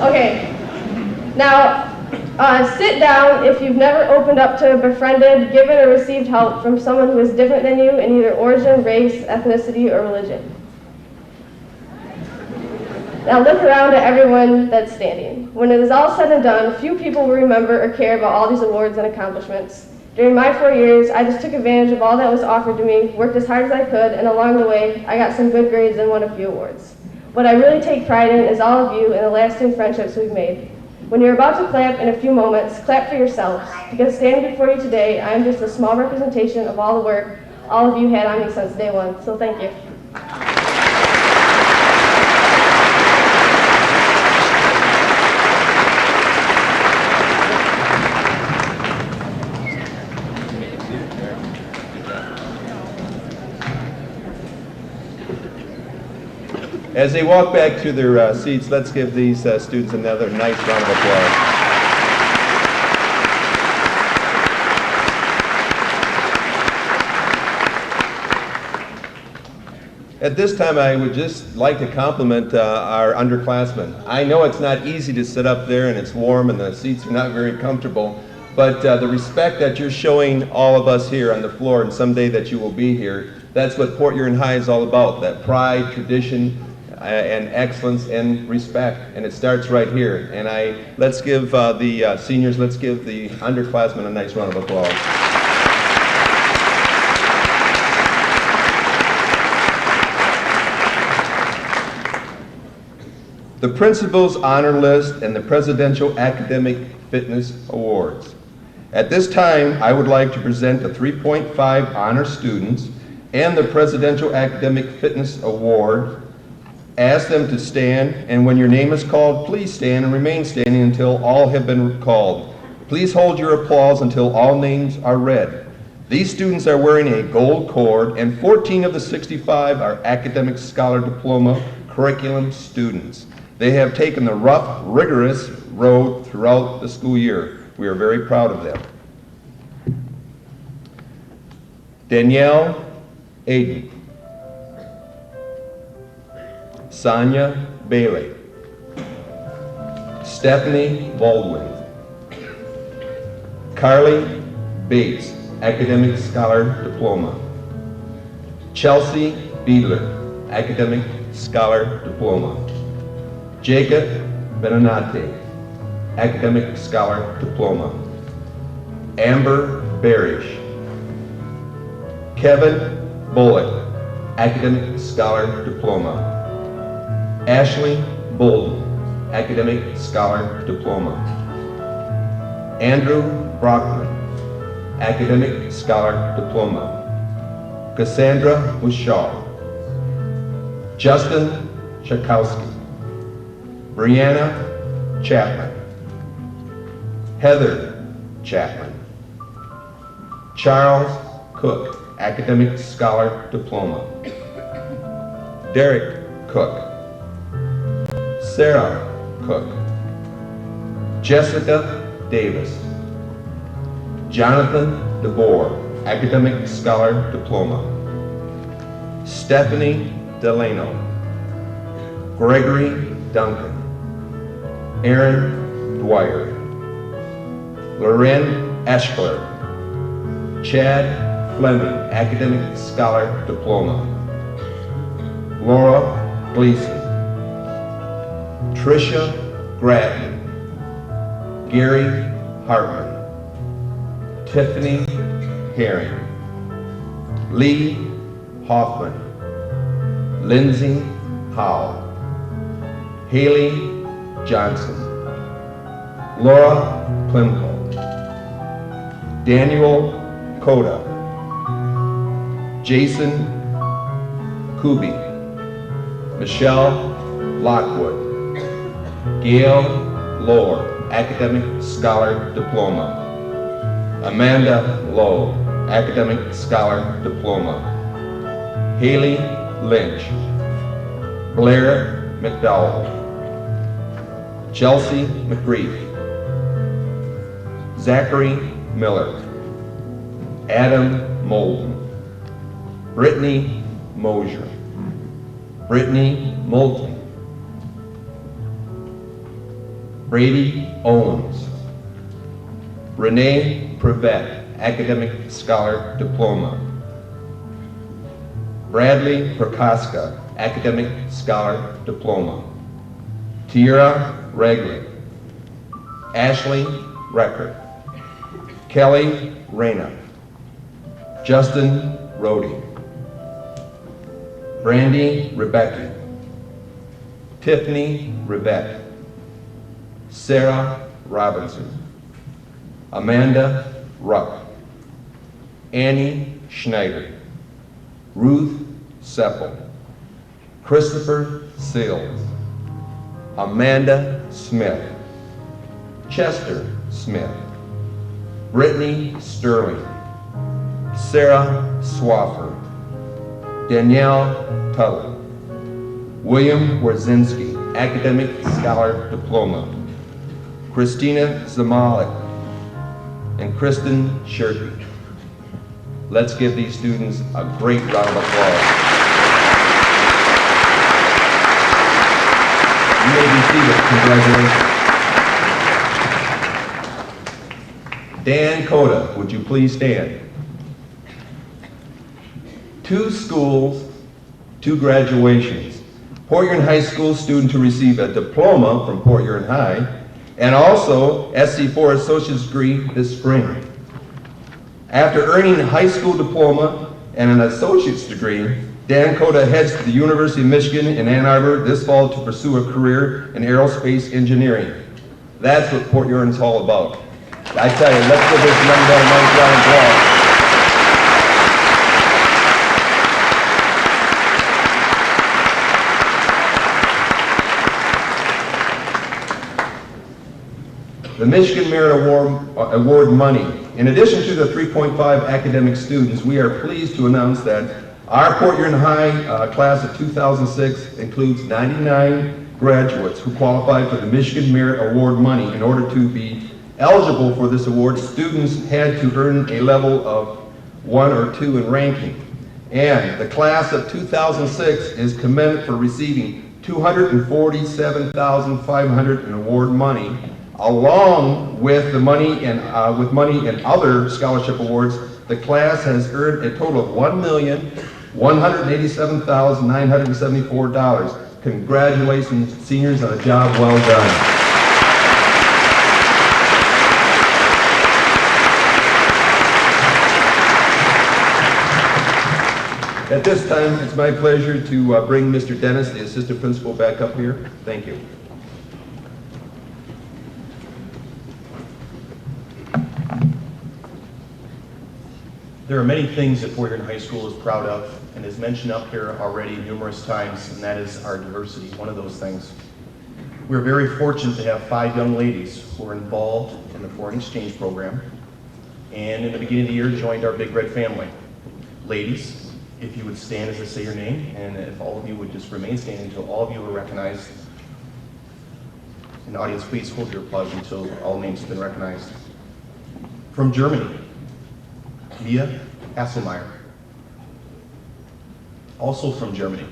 Okay, now sit down if you've never opened up to, befriended, given, or received help from someone who is different than you in either origin, race, ethnicity, or religion. Now look around at everyone that's standing. When it is all said and done, few people will remember or care about all these awards and accomplishments. During my 4 years, I just took advantage of all that was offered to me, worked as hard as I could, and along the way, I got some good grades and won a few awards. What I really take pride in is all of you and the lasting friendships we've made. When you're about to clap in a few moments, clap for yourselves, because standing before you today, I am just a small representation of all the work all of you had on me since day one, so thank you. As they walk back to their seats, let's give these students another nice round of applause. At this time, I would just like to compliment our underclassmen. I know it's not easy to sit up there and it's warm and the seats are not very comfortable, but the respect that you're showing all of us here on the floor and someday that you will be here, that's what Port Huron High is all about, that pride, tradition, and excellence and respect, and it starts right here. And let's give the seniors, let's give the underclassmen a nice round of applause. The Principal's Honor List and the Presidential Academic Fitness Awards. At this time, I would like to present the 3.5 honor students and the Presidential Academic Fitness Award. Ask them to stand, and when your name is called, please stand and remain standing until all have been called. Please hold your applause until all names are read. These students are wearing a gold cord, and 14 of the 65 are academic scholar diploma curriculum students. They have taken the rough, rigorous road throughout the school year. We are very proud of them. Danielle Aiden. Sonia Bailey. Stephanie Baldwin. Carly Bates, Academic Scholar Diploma. Chelsea Beadler, Academic Scholar Diploma. Jacob Benanate, Academic Scholar Diploma. Amber Barish. Kevin Bullock, Academic Scholar Diploma. Ashley Bolden, Academic Scholar Diploma. Andrew Brockman, Academic Scholar Diploma. Cassandra Wishaw. Justin Chakowski. Brianna Chapman. Heather Chapman. Charles Cook, Academic Scholar Diploma. Derek Cook. Sarah Cook. Jessica Davis. Jonathan DeBoer, Academic Scholar Diploma. Stephanie Delano. Gregory Duncan. Aaron Dwyer. Loren Eschler. Chad Fleming, Academic Scholar Diploma. Laura Gleason. Tricia Gratton. Gary Hartman. Tiffany Herring. Lee Hoffman. Lindsay Howell. Haley Johnson. Laura Plimko. Daniel Koda. Jason Kuby. Michelle Lockwood. Gail Lohr, Academic Scholar Diploma. Amanda Lowe, Academic Scholar Diploma. Haley Lynch. Blair McDowell. Chelsea McGreef. Zachary Miller. Adam Molden. Brittany Mosier. Brittany Moulton. Brady Owens. Renee Prevet, Academic Scholar Diploma. Bradley Prokaska, Academic Scholar Diploma. Tiara Regler. Ashley Recker. Kelly Reyna. Justin Rohde. Brandy Rebecca. Tiffany Rivette. Sarah Robinson. Amanda Ruck. Annie Schneider. Ruth Seppel. Christopher Sills. Amanda Smith. Chester Smith. Brittany Sterling. Sarah Swaffer. Danielle Tuttle. William Warzinski, Academic Scholar Diploma. Christina Zamalik and Kristen Shirky. Let's give these students a great round of applause. You may be seated. Congratulations. Dan Coda, would you please stand? 2 schools, 2 graduations. Port Huron High School student to receive a diploma from Port Huron High, and also SC4 Associate's degree this spring. After earning a high school diploma and an associate's degree, Dan Coda heads to the University of Michigan in Ann Arbor this fall to pursue a career in aerospace engineering. That's what Port Huron's all about. I tell you, let's give this young man a nice round of applause. The Michigan Merit Award money. In addition to the 3.5 academic students, we are pleased to announce that our Port Huron High class of 2006 includes 99 graduates who qualified for the Michigan Merit Award money. In order to be eligible for this award, students had to earn a level of 1 or 2 in ranking. And the class of 2006 is commended for receiving $247,500 in award money, along with the money and other scholarship awards. The class has earned a total of $1,187,974. Congratulations, seniors, on a job well done. At this time, it's my pleasure to bring Mr. Dennis, the assistant principal, back up here. Thank you. There are many things that Fort Huron High School is proud of and is mentioned up here already numerous times, and that is our diversity, one of those things. We're very fortunate to have 5 young ladies who are involved in the foreign exchange program and in the beginning of the year joined our Big Red family. Ladies, if you would stand as I say your name, and if all of you would just remain standing until all of you are recognized. And audience, please hold your applause until all names have been recognized. From Germany, Mia Hasselmeyer. Also from Germany,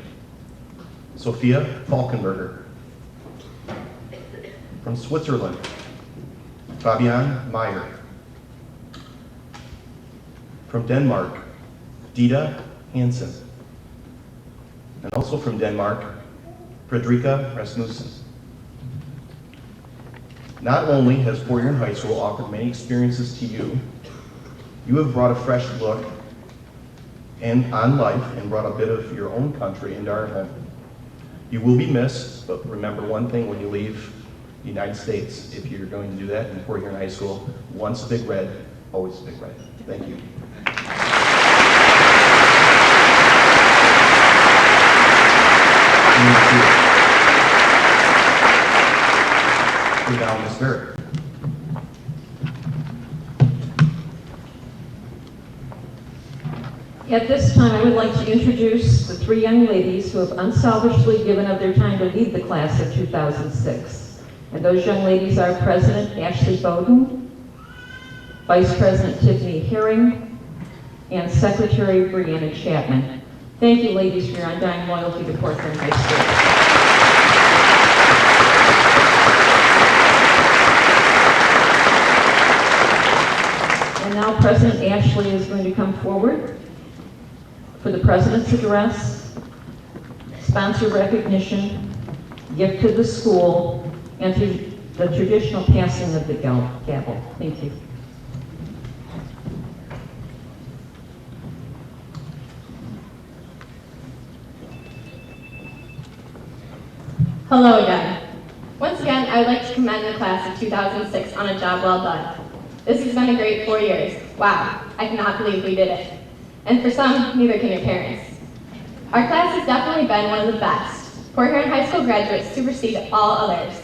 Sophia Falkenberger. From Switzerland, Fabian Meyer. From Denmark, Dita Hansen. And also from Denmark, Fredrika Rasmussen. Not only has Fort Huron High School offered many experiences to you, you have brought a fresh look on life and brought a bit of your own country into our home. You will be missed, but remember one thing when you leave the United States, if you're going to do that in Fort Huron High School, once Big Red, always Big Red. Thank you. And now, Ms. Barrett. At this time, I would like to introduce the 3 young ladies who have unselfishly given of their time to lead the class of 2006. And those young ladies are President Ashley Bowden, Vice President Tiffany Herring, and Secretary Brianna Chapman. Thank you, ladies, for your undying loyalty to Fort Huron High School. And now President Ashley is going to come forward for the President's address, sponsor recognition, gift to the school, and to the traditional passing of the gavel. Thank you. Hello again. Once again, I would like to commend the class of 2006 on a job well done. This has been a great 4 years. Wow, I cannot believe we did it. And for some, neither can your parents. Our class has definitely been one of the best. Fort Huron High School graduates supersede all others.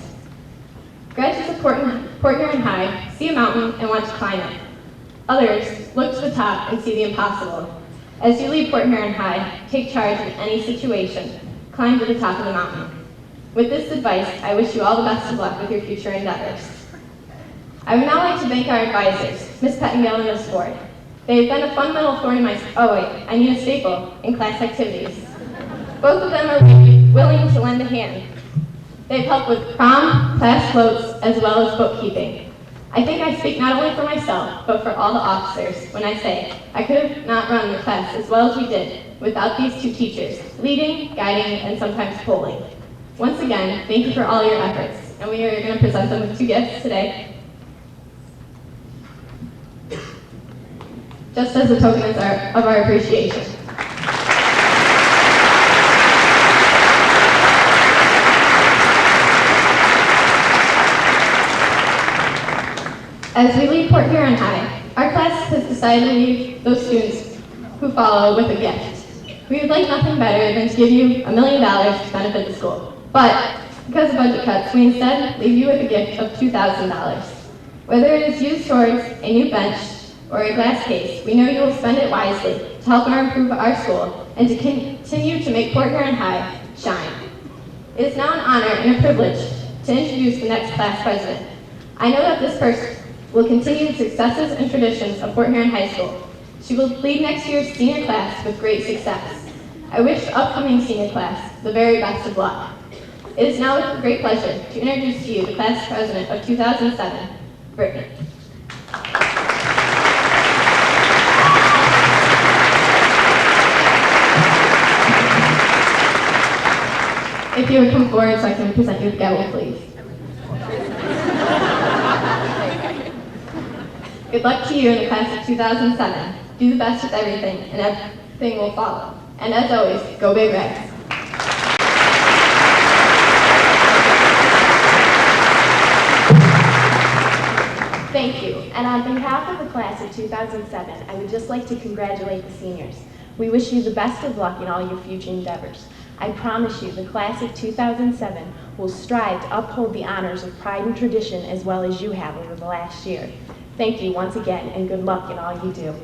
Graduates of Fort Huron High see a mountain and want to climb it. Others look to the top and see the impossible. As you leave Fort Huron High, take charge in any situation. Climb to the top of the mountain. With this advice, I wish you all the best of luck with your future endeavors. I would now like to thank our advisors, Ms. Pettingill and Ms. Ford. They have been a fundamental thorn in my, I need a staple, in class activities. Both of them are willing to lend a hand. They've helped with prom, class floats, as well as bookkeeping. I think I speak not only for myself, but for all the officers when I say I could have not run the class as well as we did without these 2 teachers, leading, guiding, and sometimes pulling. Once again, thank you for all your efforts, and we are going to present them with 2 gifts today. Just as a token of our appreciation. As we leave Fort Huron High, our class has decided to leave those students who follow with a gift. We would like nothing better than to give you $1 million to benefit the school. But because of budget cuts, we instead leave you with a gift of $2,000. Whether it is used towards a new bench or a glass case, we know you will spend it wisely to help improve our school and to continue to make Fort Huron High shine. It is now an honor and a privilege to introduce the next class president. I know that this person will continue the successes and traditions of Fort Huron High School. She will lead next year's senior class with great success. I wish the upcoming senior class the very best of luck. It is now with great pleasure to introduce to you the class president of 2007, Brittany. If you would come forward so I can present you the gavel, please. Good luck to you in the class of 2007. Do the best with everything, and everything will follow. And as always, go Big Reds. Thank you. And on behalf of the class of 2007, I would just like to congratulate the seniors. We wish you the best of luck in all your future endeavors. I promise you the class of 2007 will strive to uphold the honors of pride and tradition as well as you have over the last year. Thank you once again, and good luck in all you do.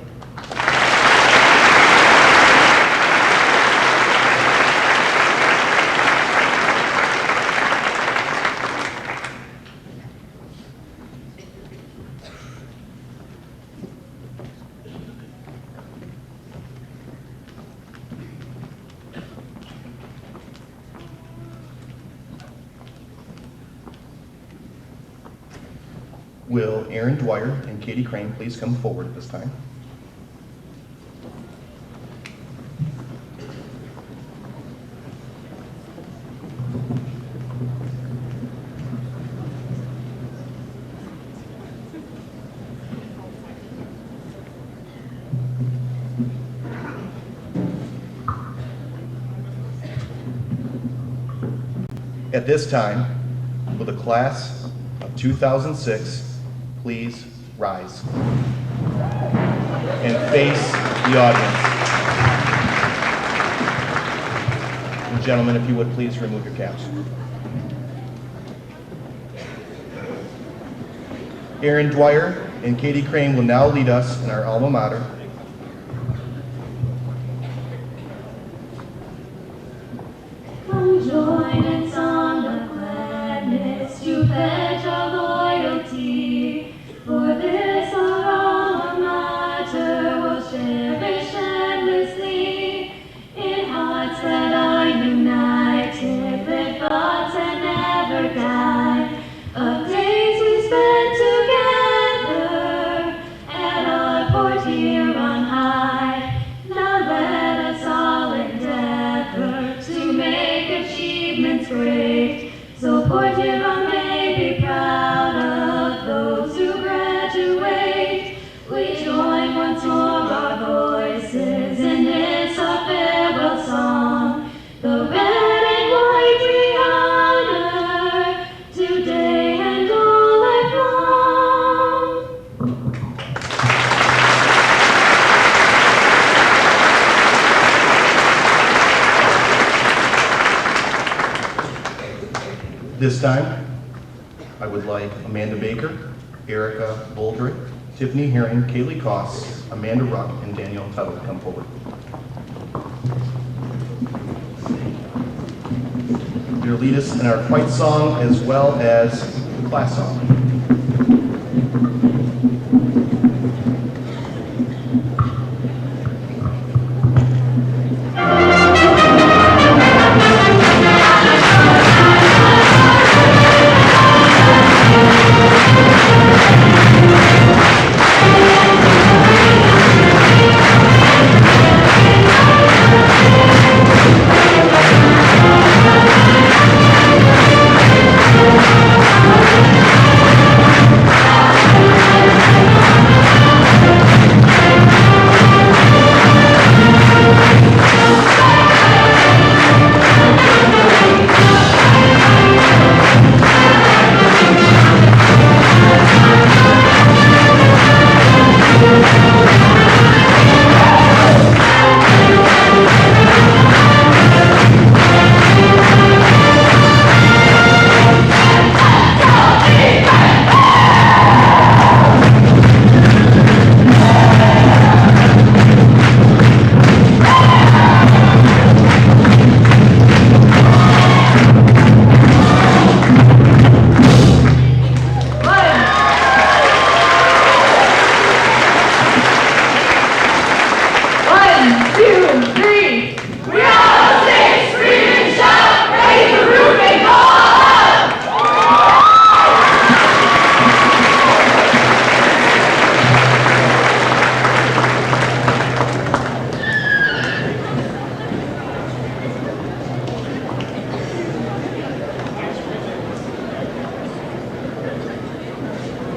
Will Aaron Dwyer and Katie Crane please come forward at this time? At this time, will the class of 2006 please rise and face the audience. And gentlemen, if you would please remove your caps. Aaron Dwyer and Katie Crane will now lead us in our alma mater. Come join in song of gladness to pledge our loyalty. For this our alma mater will cherish endlessly. In hearts that are united, live thoughts that never die. Of days we spent together at our port here on high. Now let us all endeavor to make achievements great. So Port Huron may be proud of those who graduate. We join once more our voices in this our farewell song. The red and white we honor today and all life long. This time, I would like Amanda Baker, Erica Boldrick, Tiffany Herring, Kaylee Koss, Amanda Ruck, and Danielle Tuttle to come forward. You're to lead us in our fight song as well as the class song.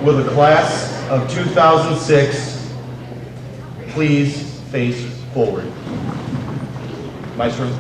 Will the class of 2006 please face forward? Maestro.